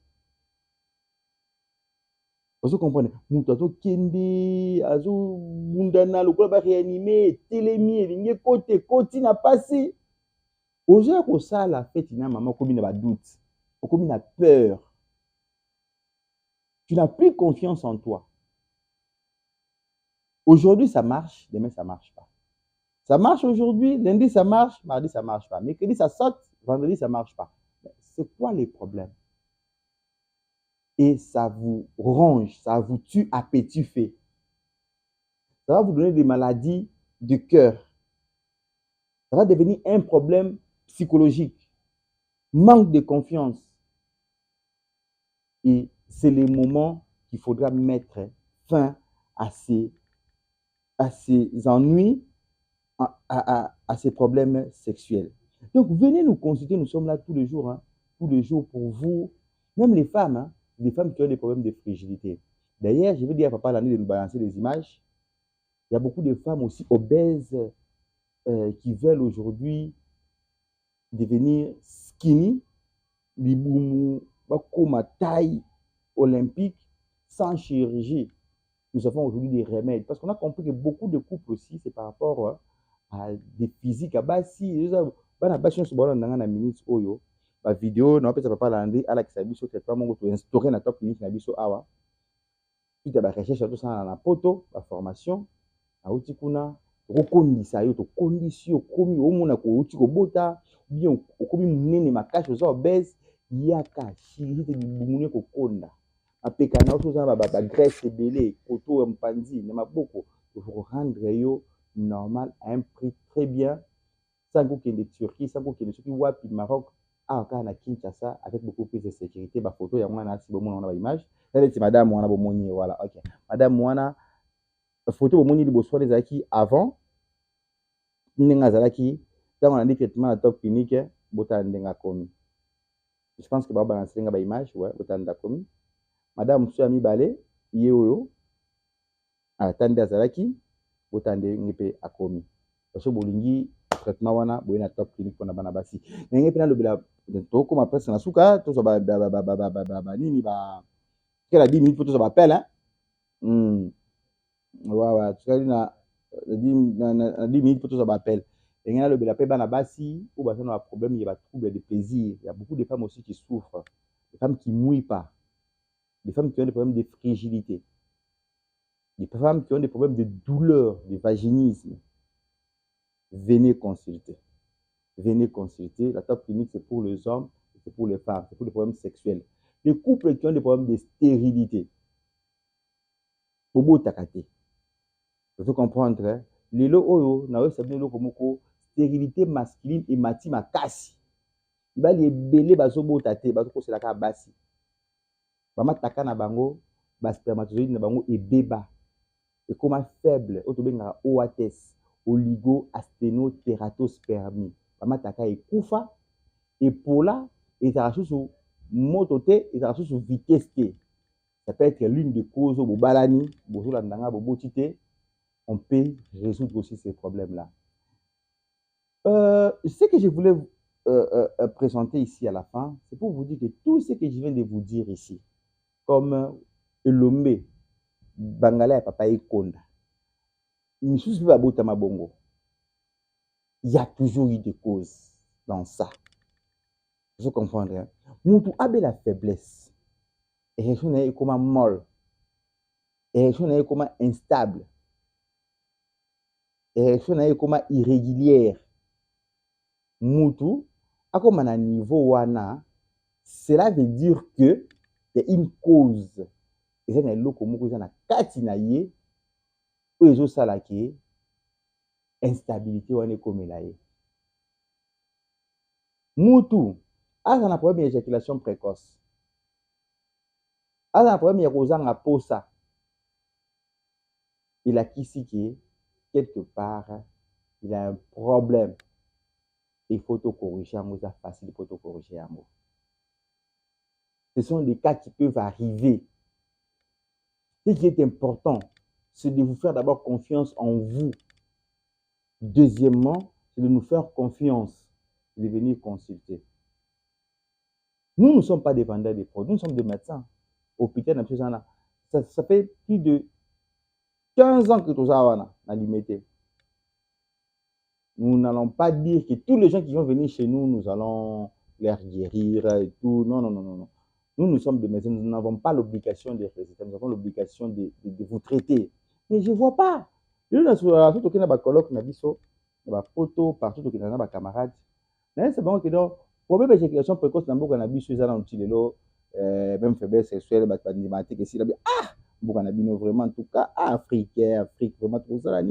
Vous comprenez? Moutato kende azo mundana lokola ba réanimer telemi elingi côté na passé. Oza ko ça la fête na maman komi na ba doute. Komi na peur. Tu n'as plus confiance en toi. Aujourd'hui ça marche, demain ça marche pas. Ça marche aujourd'hui, lundi ça marche, mardi ça marche pas. Mercredi ça saute, vendredi ça marche pas. C'est quoi les problèmes? Et ça vous ronge, ça vous tue à petit feu. Ça va vous donner des maladies du cœur. Ça va devenir un problème psychologique. Manque de confiance. Et c'est le moment qu'il faudra mettre fin à ces ennuis, à ces problèmes sexuels. Donc, venez nous consulter. Nous sommes là tous les jours pour vous. Même les femmes qui ont des problèmes de fragilité. D'ailleurs, je vais dire à papa l'année de nous balancer des images. Il y a beaucoup de femmes aussi obèses qui veulent aujourd'hui devenir skinny, liboumou, comme taille olympique, sans chirurgie. Nous avons aujourd'hui des remèdes. Parce qu'on a compris que beaucoup de couples aussi, c'est par rapport à des physiques. Si bana basi nyonso baona ndanga na minute oyo ba vidéo na opesa papa landi alakisa biso traitement moko to instauré na Top Clinique na biso awa. Suite à ba recherche tout ça na poto, ba formation, auti kuna kokondisa yo to kondisi okomi omona ko uti ko bota bien okomi munene makasi oza obèse yaka chirurgie te bimune ko konda. Apeka na auto za ba graisse ebele koto mpanzi na maboko pour rendre yo normal à un prix très bien. Sans que de Turquie, sans que de Wapi, Maroc, à Kinshasa, avec beaucoup plus de sécurité. Bah, photo, il y a moins si bon, on a l'image. C'est madame Moana Bomoni, voilà, ok. Madame Moana, photo Bomoni, le soir des acquis avant. N'engazalaki, quand on a dit traitement à Top Clinique, Botan Denga Komi. Je pense que Baba balancer une image, ouais, Botan Denga Komi. Madame Suami Balé, Yeo, à Tande Azalaki, Botan Denga Komi. Parce que Bolingi, traitement wana boye na top clinique mpona bana basi ndenge mpe nalobela tokóma presque na suka tozwa banini kela 10 minutes mpo tozwa bapele wawa tukali na 10 minutes mpo tozwa bapele ndenge nalobela mpe bana basi oyo baza na baproblème ya batrouble de plaisir. Il y a beaucoup de femmes aussi qui souffrent, des femmes qui mouillent pas, des femmes qui ont des problèmes de fragilité, des femmes qui ont des problèmes de douleur, de vaginisme. Venez consulter. Venez consulter. La top clinique, c'est pour les hommes, c'est pour les femmes, c'est pour les problèmes sexuels. Les couples qui ont des problèmes de stérilité. Bobo takate. Il faut comprendre, hein? Les lots oyo, na sabine lo komoko stérilité masculine et mati makasi. Il va les belé bazobo tate, bazoko c'est la ka basi. Bama taka na bango, bas spermatozoïde na bango et beba. Et comment faible, otobenga OATS. Oligo-asténotératospermie. Bamataka ekufa epola ezala sous mototé ezala sous vitesse T. Ça peut être l'une des causes au bobalani, bozolandanga bobotité. On peut résoudre aussi ces problèmes-là. Ce que je voulais présenter ici à la fin, c'est pour vous dire que tout ce que je viens de vous dire ici, comme Elombe, Bangala et Papa Ekonda, il y a toujours eu des causes dans ça. Vous comprenez? Hein? Moutou a la faiblesse. Et je suis comme molle. Et je suis comme instable. Et je suis comme irrégulière. Moutou a comme un niveau wana. Cela veut dire que il y a une cause. Et c'est un loko moko na katina ye. Ou ezo salaki. Instabilité wane komelaye. Moutou a un problème d'éjaculation précoce. A un problème de posa. Il a qu'ici qui quelque part il a un problème. Il faut te corriger en c'est facile pour te corriger en mot. Ce sont des cas qui peuvent arriver. Ce qui est important, c'est de vous faire d'abord confiance en vous. Deuxièmement, c'est de nous faire confiance, de venir consulter. Nous ne sommes pas des vendeurs de produits, nous sommes des médecins. Hôpital, ça fait plus de 15 ans que tout ça a limité. Nous n'allons pas dire que tous les gens qui vont venir chez nous, nous allons les guérir et tout. Non, non, non, non. Nous sommes des médecins, nous n'avons pas l'obligation de résister, nous avons l'obligation de vous traiter. Mais je ne vois pas. Nous avons tout aucun colloque, nous avons des photos, partout, nous avons des camarades. Mais c'est bon que donc, problème d'éjaculation précoce, nous avons des choses, même faiblesse sexuelle, vraiment, en tout cas, Afrique, vraiment, tout ça,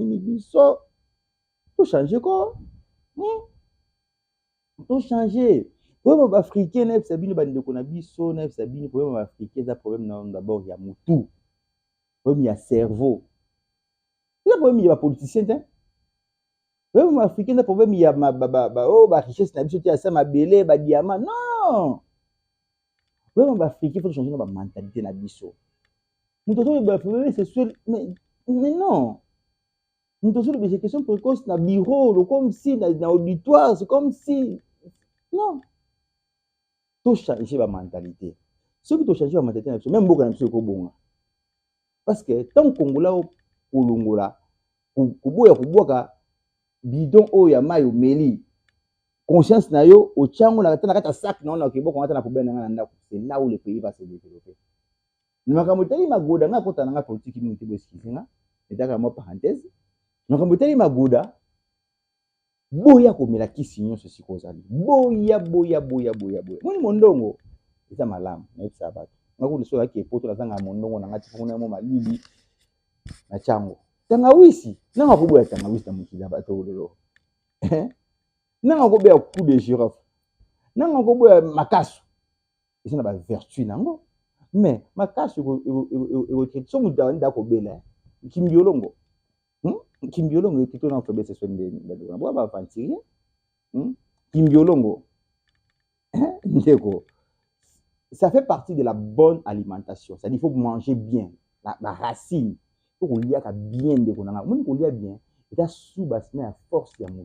tout changer quoi? Tout changer. Problème africain, neuf sabine bande konabiso, neuf sabine problème africain, ça problème d'abord il y a mutu. Problème il y a cerveau. Il y a problème il y a politicien hein. Problème africain, ça problème il y a richesse na biso ti asa mabele ba diamant. Non. Problème africain faut changer notre mentalité na biso. Nous devons ba problème sexuel mais non. Nous devons des questions précoces na bureau, comme si dans auditoire, c'est comme si non. Tout changer la mentalité. Ce qui doit changer la mentalité, même beaucoup de gens parce que tant qu'on Congolais au Longola, kuboya bidon o ya mayo meli, conscience na yo au chango na kata sac na on kiboko na poubelle na ndako. C'est là où le pays va se développer. Nakamoteli magoda na kota na politique ni mutibo skizinga. Ndaka mo parenthèse. Nakamoteli magoda boya komela kisi nyonso sikozali boya moni mondongo eza malamu na yebisa bato ngako so yaki epoto na zanga mondongo na ngati funa mo malili na chango tangawisi nanga koboya tangawisi na mukila bato lelo nanga koboya coup de girofle nanga koboya makasu eza na ba vertu nango mais makasu eko so mutawani da kobela kimbiolongo Kimbiolongo est plutôt dans le faiblesse sexuelle de la fantirie. Kimbiolongo, ça fait partie de la bonne alimentation. C'est-à-dire qu'il faut manger bien, la racine. Il faut qu'on lia bien de qu'on a. Moi, qu'on lia bien, et là sous basse à force il y a mon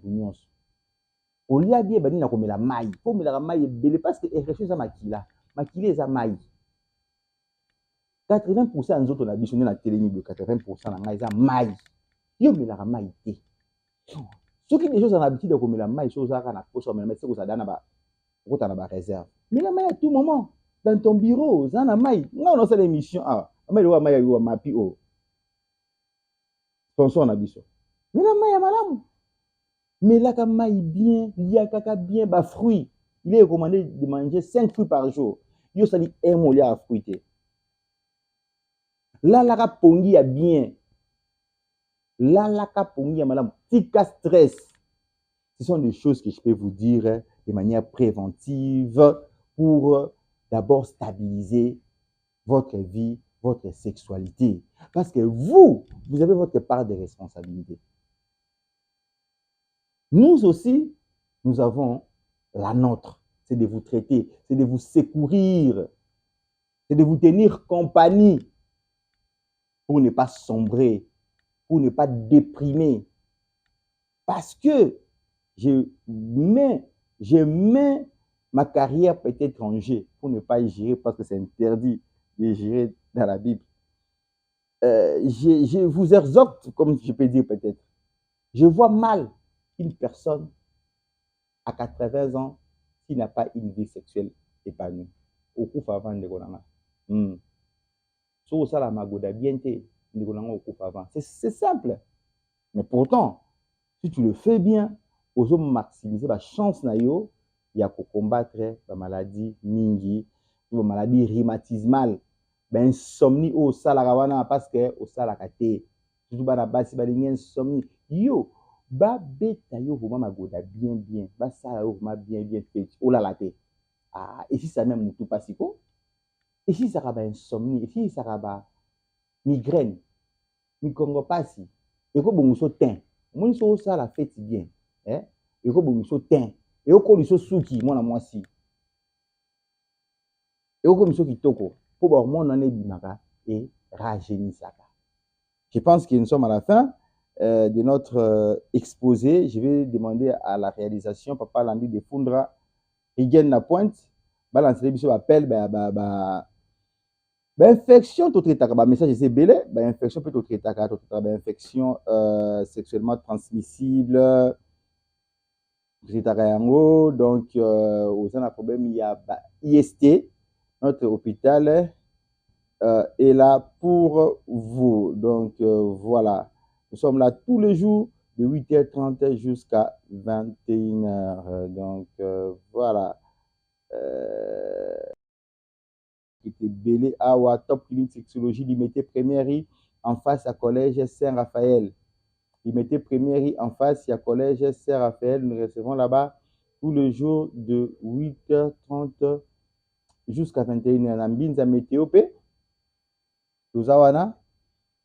Olia bien bani na komela mai. Komela mai belé parce que réfléchis à makila. Makila eza mai. 80% nzoto na biso na telemi 80% na mai eza mai. Yo melaka mai te. Soki des choses en habitude de komela mai, choses à na poso mais c'est que ça donne ba kota na ba réserve. Mais la mai à tout moment dans ton bureau, ça na mai. Non non c'est l'émission ah. Mais le wa mai yo mapi o. Sponsor na biso. Mais la mai ya malamu. Mais là, quand il bien, il y a caca bien, bah, fruits. Il est recommandé de manger 5 fruits par jour. Il ça dit un mot à fruiter. Là, la pongi a bien. Là, la pongi a madame. Tika stress. Ce sont des choses que je peux vous dire de manière préventive pour d'abord stabiliser votre vie, votre sexualité. Parce que vous avez votre part de responsabilité. Nous aussi, nous avons la nôtre. C'est de vous traiter, c'est de vous secourir, c'est de vous tenir compagnie pour ne pas sombrer, pour ne pas déprimer. Parce que je mets ma carrière peut-être en jeu pour ne pas y gérer parce que c'est interdit de gérer dans la Bible. Je vous exhorte, comme je peux dire peut-être, je vois mal une personne à 80 ans qui n'a pas une vie sexuelle épanouie. Au coup avant de Golanga. So ça la magoda bien te de Golanga au coup avant. C'est simple. Mais pourtant, si tu le fais bien, oso maximiser la chance na yo ya ko combattre la maladie mingi, la maladie rhumatismale, ben insomnie au salawana parce que au salakate. Surtout bana basi balingi insomnie. Yo ba beta yo vraiment magoda bien ba ça yo vraiment bien fait oh là la ah et si ça même tout pasiko et si ça va insomnie et si ça va migraine mi kongo pasi et ko bongo teint mon so ça la fait bien et ko bongo teint et ko liso suki mona mwasi et ko miso kitoko pour ba hormone na bimaka et rajeunisaka. Je pense que nous sommes à la fin de notre exposé. Je vais demander à la réalisation, Papa Landi de Fundra, Igen na pointe, balance les biso appel, infection, tout est message c'est belé, infection peut tout est infection sexuellement transmissible, donc aux un problème il y a IST, notre hôpital est là pour vous. Donc voilà, nous sommes là tous les jours de 8h30 jusqu'à 21h. Donc voilà. Qui était belé à Top Clinique Sexologie, il mettait première en face à collège Saint-Raphaël. Il mettait première en face à collège Saint-Raphaël. Nous recevons là-bas tous les jours de 8h30 jusqu'à 21h. Nambinza météo P. Tuzawana.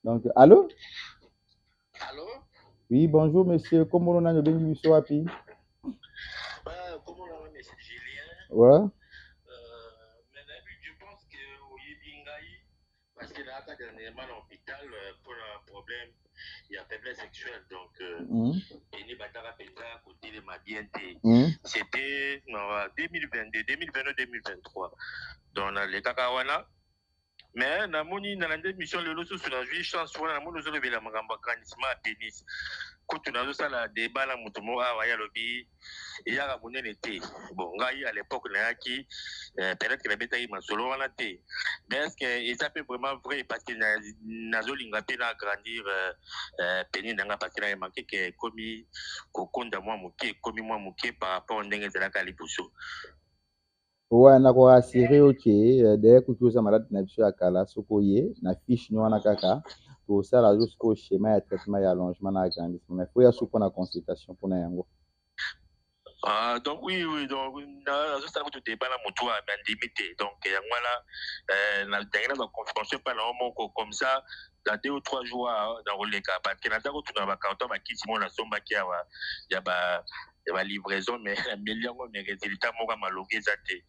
Donc, allô? Allô? Oui, bonjour, monsieur. Comment on a le béni, monsieur Wapi? Comment on a monsieur Julien? Ouais. Mais je pense que parce que là, dernièrement, à l'hôpital, pour un problème, il y a faiblesse sexuelle. Donc, c'était 2022, 2022, 2023. Dans les Kakawana. Mais na moni na lande mission le loso sur la vie chance wana na moni zo lebela makambo kanisma pénis ko tunazo sala débat na mutu mo awa ya lobi ya ka monene te bon ngai à l'époque na yaki peut-être que la beta yi masolo wana te mais est-ce que ça peut vraiment vrai parce que nazo linga pe na grandir pénis nanga parce que na manqué que komi ko konda moi muke komi moi muke par rapport ndenge zelaka lipuso. Ouais, na ko assuré OK dès que tu as malade na biso ya kala soko ye na fiche no na kaka to sala jusqu'au schéma ya traitement ya allongement na agrandissement mais faut ya soko na consultation pour na yango. Donc oui donc na zo sala ko débat na mutu a limité donc yango là na dernière la confirmation pas na moko comme ça dans 2 ou 3 jours dans le cas parce que na ndako tuna ba carton ba kiti mo na somba ki ya ba livraison mais million mais résultat moka malogi zate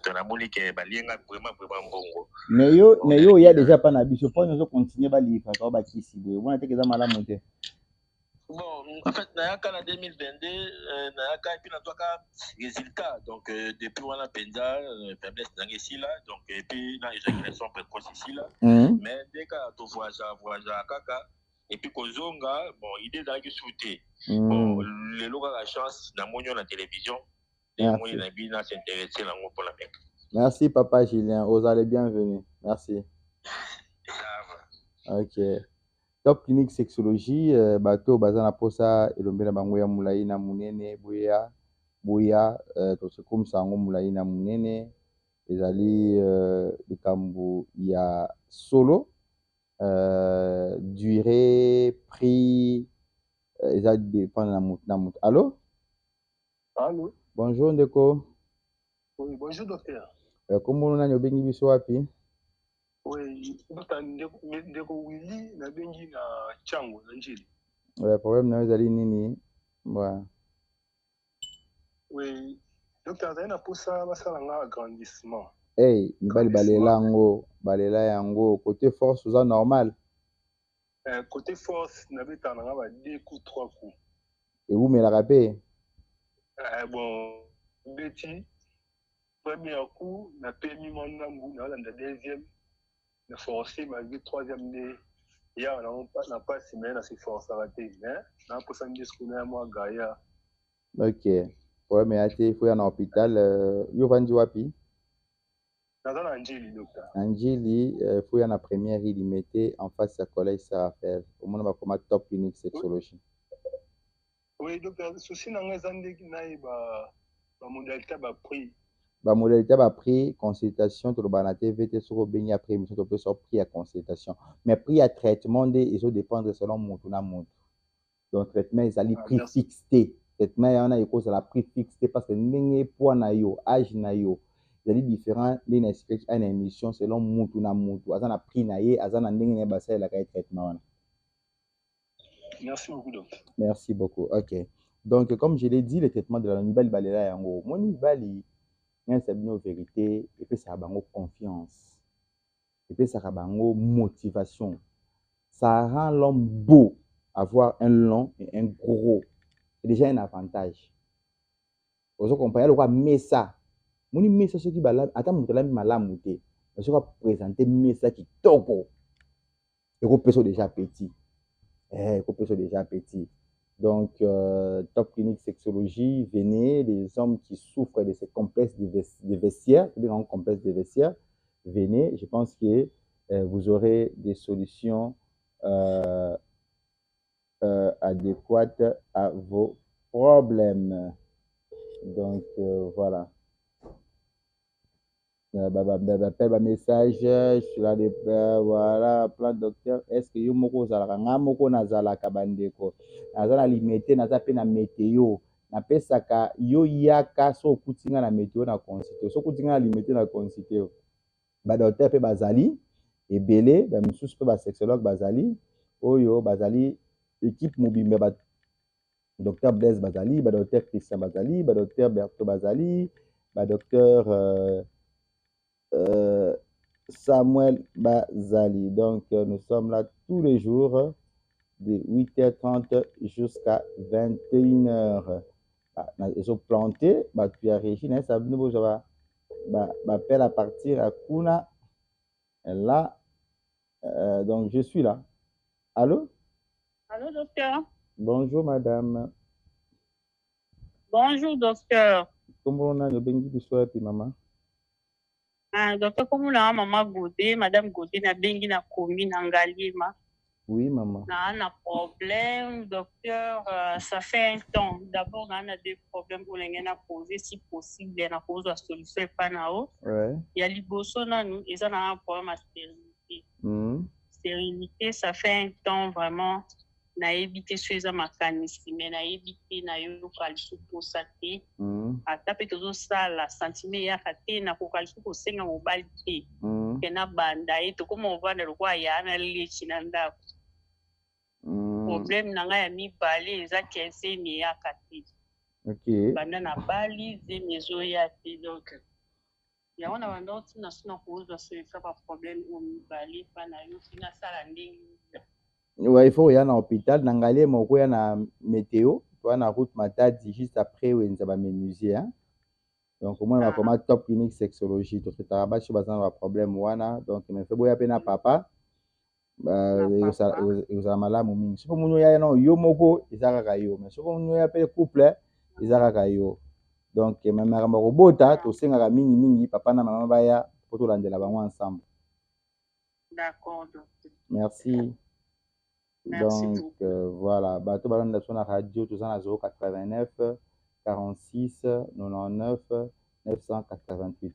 dans la monique balinga vraiment bongo mais yo il y a déjà pas na biso pour nous continuer ba livrer ba kisi boye on a te que ça mala monter Bon, en fait, Nayaka en 2022, Nayaka et puis dans cas résultat. Donc, depuis on a Penza, faiblesse dans ici là. Donc, et puis dans les éjaculation précoce ici là. Mais dès que tu vois ça, Kaka. Et puis Kozonga, bon, idée d'aller sauter. Bon, les locaux la chance, dans mon la télévision, et mon n'a s'intéressé là pour la mec. Merci, papa Julien. Vous allez bienvenue. Merci. Ça va. Ok. Top Clinique Sexologie, bato bazana posa elombela bango ya mulai na munene boya to se comme ça ngo mulai na munene ezali likambo ya solo durée prix ezali dépendre na mutu. Allô? Allô? Bonjour ndeko. Oui, bonjour docteur. Kombo nani obengi biso wapi? Oui, ndeko Willy na bengi na Chango na Njili. Problème na ezali nini? Ouais. Oui, docteur azali na posa basala nga agrandissement. Hey, mibali balela yango côté force oza normal. Côté force na beta na nga ba 2 coups 3 coups. Et vous me la rappelez? Bon, beti premier coup na permis mon nambu na la deuxième na forcer ma troisième né. Ya na pas si mais na se force arrêter mais na posa ndisco na moi gaya. Ok. Ouais, mais il faut aller à l'hôpital. Yo vandi wapi? Dans Anjili, docteur. Anjili, il faut y aller à la première illimitée en face de collège Sarafel. Au moins, on va comme Top Clinique Sexologie. Oui, docteur. Ceci n'a pas de modalité de prix. La modalité de prix, consultation, tout le monde a TVT sur le béni après, mais on peut sur prix à consultation. Mais prix à traitement, ils ont dépendre selon mon tour. Donc, traitement, ils ont prix fixé. Traitement, il y en a qui ont la prix fixé parce que n'engé poids na yo, âge na yo. Il y a différents lignes expliquent une émission selon mutu na mutu. Azana prix na ye, azana ndenge ne basa la traitement. Merci beaucoup, docteur. Merci beaucoup. OK. Donc, comme je l'ai dit, le traitement de la nibali balela yango. Mon nibali, c'est une vérité et puis ça a bango confiance. Et puis ça a bango motivation. Ça rend l'homme beau avoir un long et un gros. C'est déjà un avantage. Vous comprenez le quoi messa. Moni messa ce qui bala attends mutala malamu te. Je vais présenter messa qui toko. Et vous peut déjà petit. Vous peut déjà petit. Donc Top Clinique Sexologie, venez les hommes qui souffrent de ces complexes de vestiaire, des grands complexes de vestiaire, venez, je pense que vous aurez des solutions adéquates à vos problèmes. Donc, voilà. Un message, je suis là, voilà, plein de docteurs. Est-ce que yo moko zalaka nga moko nazalaka bandeko? Nazala limité, naza pe na météo. Na pesaka yo yaka so kutinga na météo na consulté. So kutinga na limité na consulté. Ba docteur pe bazali ebele, ba misusu pe ba sexologue bazali. Oyo bazali équipe mobimbe ba docteur Blaise Bazali, ba docteur Christian Bazali, ba docteur Berto Bazali, ba docteur Samuel Bazali. Donc, nous sommes là tous les jours de 8h30 jusqu'à 21h. Ils sont plantés, puis à Régine, ça m'appelle à partir à Kuna. Là, donc je suis là. Allô? Allô, docteur? Bonjour, madame. Bonjour, docteur. Comment on a le bengi du soir, puis maman? Docteur, comment on a maman Godé, madame Godé, na bengi na komi na Ngalima? Oui, maman. On a un problème, docteur, ça fait un temps. D'abord, on a des problèmes pour les gens poser, si possible, on a posé la solution et pas na haut. Ouais. Il y a l'Iboso, ils ont un problème à stérilité. Stérilité, ça fait un temps vraiment. Na évité chez les mécanismes, mais na évité na yo kalisu posate. Ata pe tozo sala sentiment ya kate na ko kalisu ko senga mobile te. Kena banda e to como on va na kwa ya na lechi na ndako. Problème na nga ya mibale eza kense ni ya kate. OK. Banda na bali ze mezo ya te donc. Ya wana banda otina sina ko uza se fa problème o mibale pa na yo sina sala ndingi. Ouais, il faut y aller à l'hôpital. Nangalé, mon quoi, y a météo. Toi, na route Matadi, juste après, où il y a menuisier. Hein? Donc, au moins, on va commencer top clinique sexologie. Donc, tu as un problème. Donc, il faut y aller à papa. Il y a malade. Si vous y allez, non, yo moko, il y a yo. Mais si vous y allez couple, il y a yo. Donc, même à Robota, tu sais, à mingi, papa na maman baya, pour tout l'année là-bas ensemble. D'accord. Merci. Merci Donc, beaucoup. voilà. Bateau ballon de la radio, tout ça, 089 46 99 988.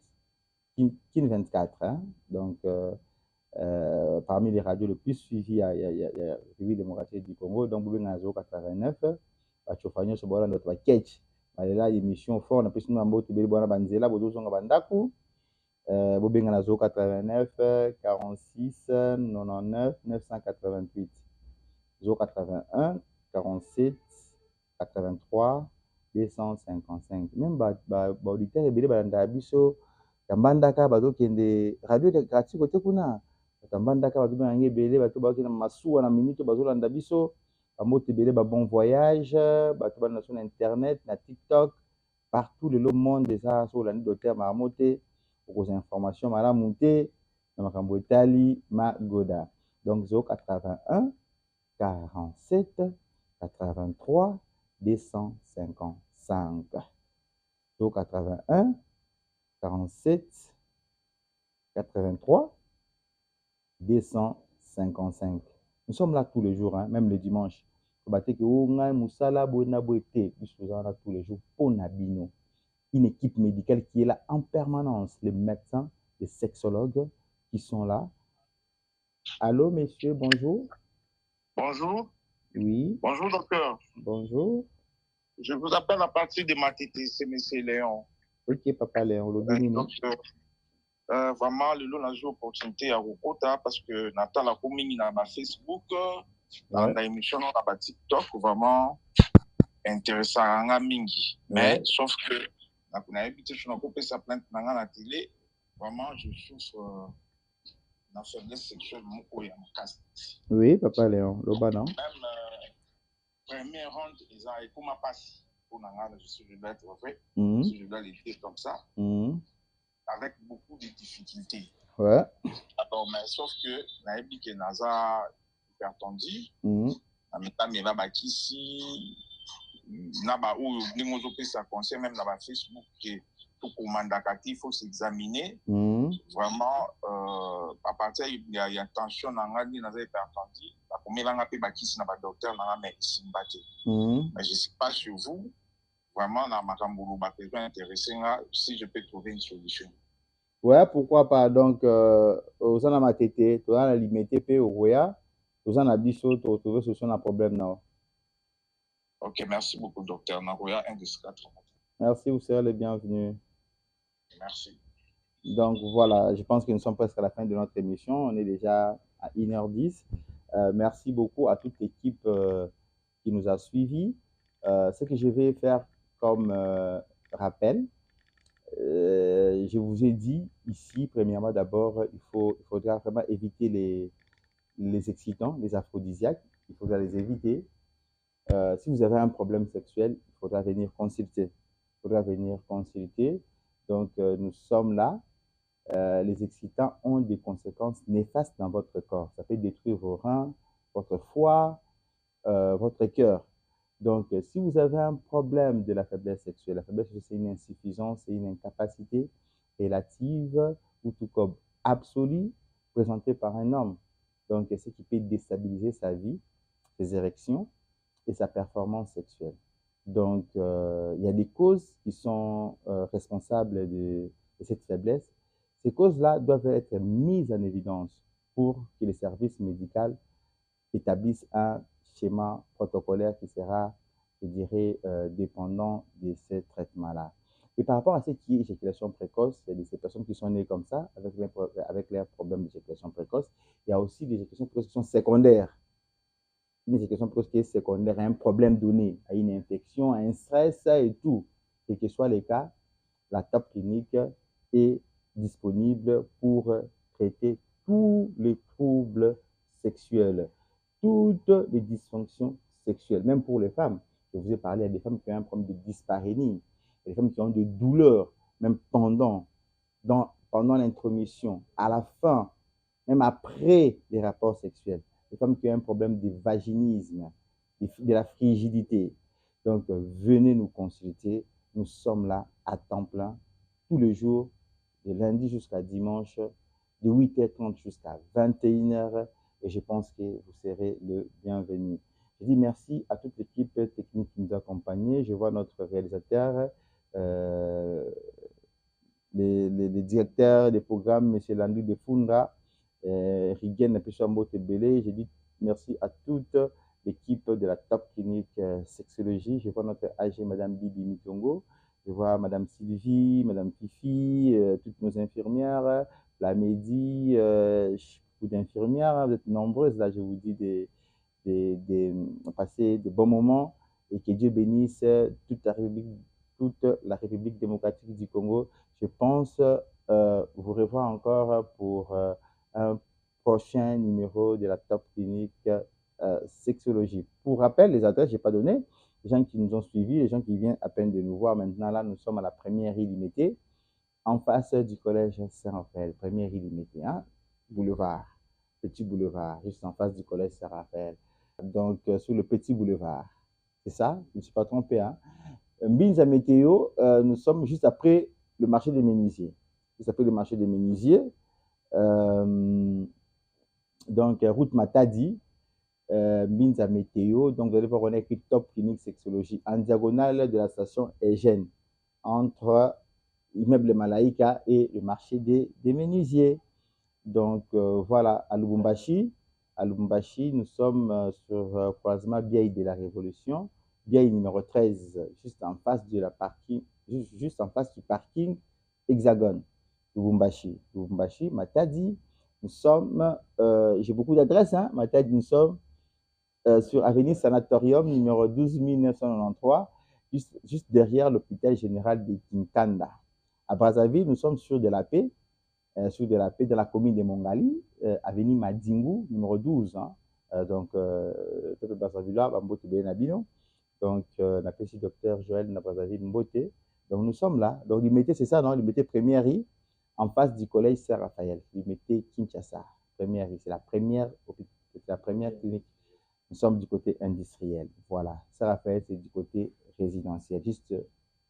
Kin 24. Hein? Donc, parmi les radios les plus suivies, il y a République démocratique du Congo. Donc, vous avez 089. Bateau Fagnon, ce ballon de la catch. Là, l'émission fort, on a pu se nous embaucher, tu veux banzela, vous avez bandaku. Vous avez 089 46 99 988. 081 47 83 255. Même auditeur ebele balanda biso tambandaka bazokende radio démocratique kote kuna tambandaka bazobenganga ebele bato bazokende masuwa na minute bazolanda biso bamoto ebele bon voyage bato balanda so na internet na TikTok partout le monde eza so olandi docteur maramo te okozwa information malamu te na makambo etali magoda. Donc 081 47 83 255. 081 47 83 255. Nous sommes là tous les jours, hein, même le dimanche. Tous les jours pour Nabino. Une équipe médicale qui est là en permanence, les médecins, les sexologues qui sont là. Allô, messieurs, bonjour. Bonjour. Oui. Bonjour, docteur. Bonjour. Je vous appelle à partir de Matiti, c'est M. Léon. Ok, papa Léon, le docteur, vraiment, le long, j'ai opportunité à Rokota parce que Nathan a commis dans ma Facebook, dans l'émission, dans TikTok, vraiment intéressant à Mingi. Mais, sauf que, on a évité de couper sa plainte dans la télé. Vraiment, je souffre d'une faiblesse sexuelle. Oui, papa Léon, le banan. Même, premier round, ils ont écouté ma passe. Pour je suis je dois être vrai. Si je dois les dire comme ça. Avec beaucoup de difficultés. Ouais. Alors, mais sauf que, n'a dit que Naza hypertendu. En même temps, il va bâtir ici. Naba ou ça conseille même dans Facebook que tout commandatif, il faut s'examiner. Vraiment, à partir il y a tension dans la vie, dans hypertendu. La première langue appelle bâtir dans le docteur dans la médecine. Mais je ne sais pas sur vous. Vraiment, dans ma camboulou, intéressé si je peux trouver une solution. Ouais, pourquoi pas. Donc, aux en ma tété, tu as la limité P au Roya, aux en abisso, tu trouver solution à problème non. Ok, merci beaucoup, docteur Naroya, 1 de 4. Merci, vous serez les bienvenus. Merci. Donc, voilà, je pense que nous sommes presque à la fin de notre émission. On est déjà à 1h10. Merci beaucoup à toute l'équipe qui nous a suivis. Ce que je vais faire comme rappel, je vous ai dit ici, premièrement, d'abord, il faudra vraiment éviter les excitants, les aphrodisiaques. Il faudra les éviter. Si vous avez un problème sexuel, il faudra venir consulter. Donc, nous sommes là. Les excitants ont des conséquences néfastes dans votre corps. Ça peut détruire vos reins, votre foie, votre cœur. Donc, si vous avez un problème de la faiblesse sexuelle, la faiblesse sexuelle, c'est une insuffisance, c'est une incapacité relative ou tout comme absolue présentée par un homme. Donc, ce qui peut déstabiliser sa vie, ses érections et sa performance sexuelle. Donc, il y a des causes qui sont responsables de cette faiblesse. Ces causes-là doivent être mises en évidence pour que les services médicaux établissent un schéma protocolaire qui sera, je dirais, dépendant de ces traitements-là. Et par rapport à ce qui est éjaculation précoce, il y a des personnes qui sont nées comme ça, avec leurs problèmes d'éjaculation précoce. Il y a aussi des éjaculations précoces qui sont secondaires. Une éjaculation précoce qui est secondaire à un problème donné, à une infection, à un stress et tout. Quel que soit le cas, la Top Clinique est disponible pour traiter tous les troubles sexuels, toutes les dysfonctions sexuelles, même pour les femmes. Je vous ai parlé, il y a des femmes qui ont un problème de dyspareunie, il y a des femmes qui ont des douleurs, même pendant l'intromission, à la fin, même après les rapports sexuels. Les femmes qui ont un problème de vaginisme, de la frigidité. Donc, venez nous consulter. Nous sommes là à temps plein, tous les jours, de lundi jusqu'à dimanche, de 8h30 jusqu'à 21h. Et je pense que vous serez le bienvenu. Je dis merci à toute l'équipe technique qui nous a accompagnés. Je vois notre réalisateur, les directeurs des programmes, M. Landu de Funda, Rigen Peshambo Tebele. Je dis merci à toute l'équipe de la Top Clinique Sexologie. Je vois notre AG, Madame Bibi Mitongo. Je vois Madame Sylvie, Madame Fifi, toutes nos infirmières, la Mehdi, beaucoup d'infirmières. Vous êtes nombreuses là, je vous dis, passer de bons moments et que Dieu bénisse toute la République démocratique du Congo. Je pense vous revoir encore pour un prochain numéro de la Top Clinique Sexologie. Pour rappel, les adresses, je n'ai pas donné. Les gens qui nous ont suivis, les gens qui viennent à peine de nous voir maintenant, là, nous sommes à la première illimitée, en face du collège Saint-Raphaël, première illimitée, hein? Boulevard, petit boulevard, juste en face du collège Saint-Raphaël. Donc, sur le petit boulevard. C'est ça? Je ne me suis pas trompé, hein? Mbinza Météo, nous sommes juste après le marché des menuisiers. Juste après le marché des menuisiers. Donc, route Matadi, Mbinza Météo. Donc, vous allez voir, on a écrit Top Clinique Sexologie en diagonale de la station Eugène, entre l'immeuble Malaïka et le marché des menuisiers. Donc, voilà, à Lubumbashi. À Lubumbashi, nous sommes sur croisement Biaï de la Révolution, Biaï numéro 13, juste en face de la parking, juste en face du parking Hexagone. Lubumbashi, Matadi. Nous sommes, j'ai beaucoup d'adresses, hein, Matadi, nous sommes sur avenue Sanatorium numéro 12993, juste derrière l'hôpital général de Kinkanda. À Brazzaville, nous sommes sur de la paix. Dans la commune de Mongali, avenue Madingu, numéro 12. Hein. Donc, Pepe Brazzaville, Mbote Benabino. Donc, on appelle ici docteur Joël Brazzaville Mbote. Donc, nous sommes là. Donc, l'IMT, c'est ça, non? L'IMT première I, en face du collège Saint-Raphaël. L'IMT Kinshasa, première I. C'est la première clinique. Nous sommes du côté industriel. Voilà. Saint-Raphaël, c'est du côté résidentiel, juste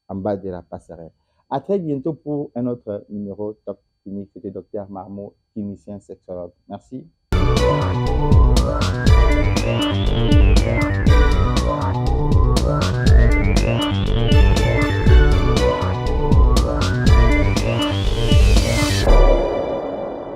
en bas de la passerelle. À très bientôt pour un autre numéro Top Clinique. C'était Dr Marmo, clinicien sexologue. Merci.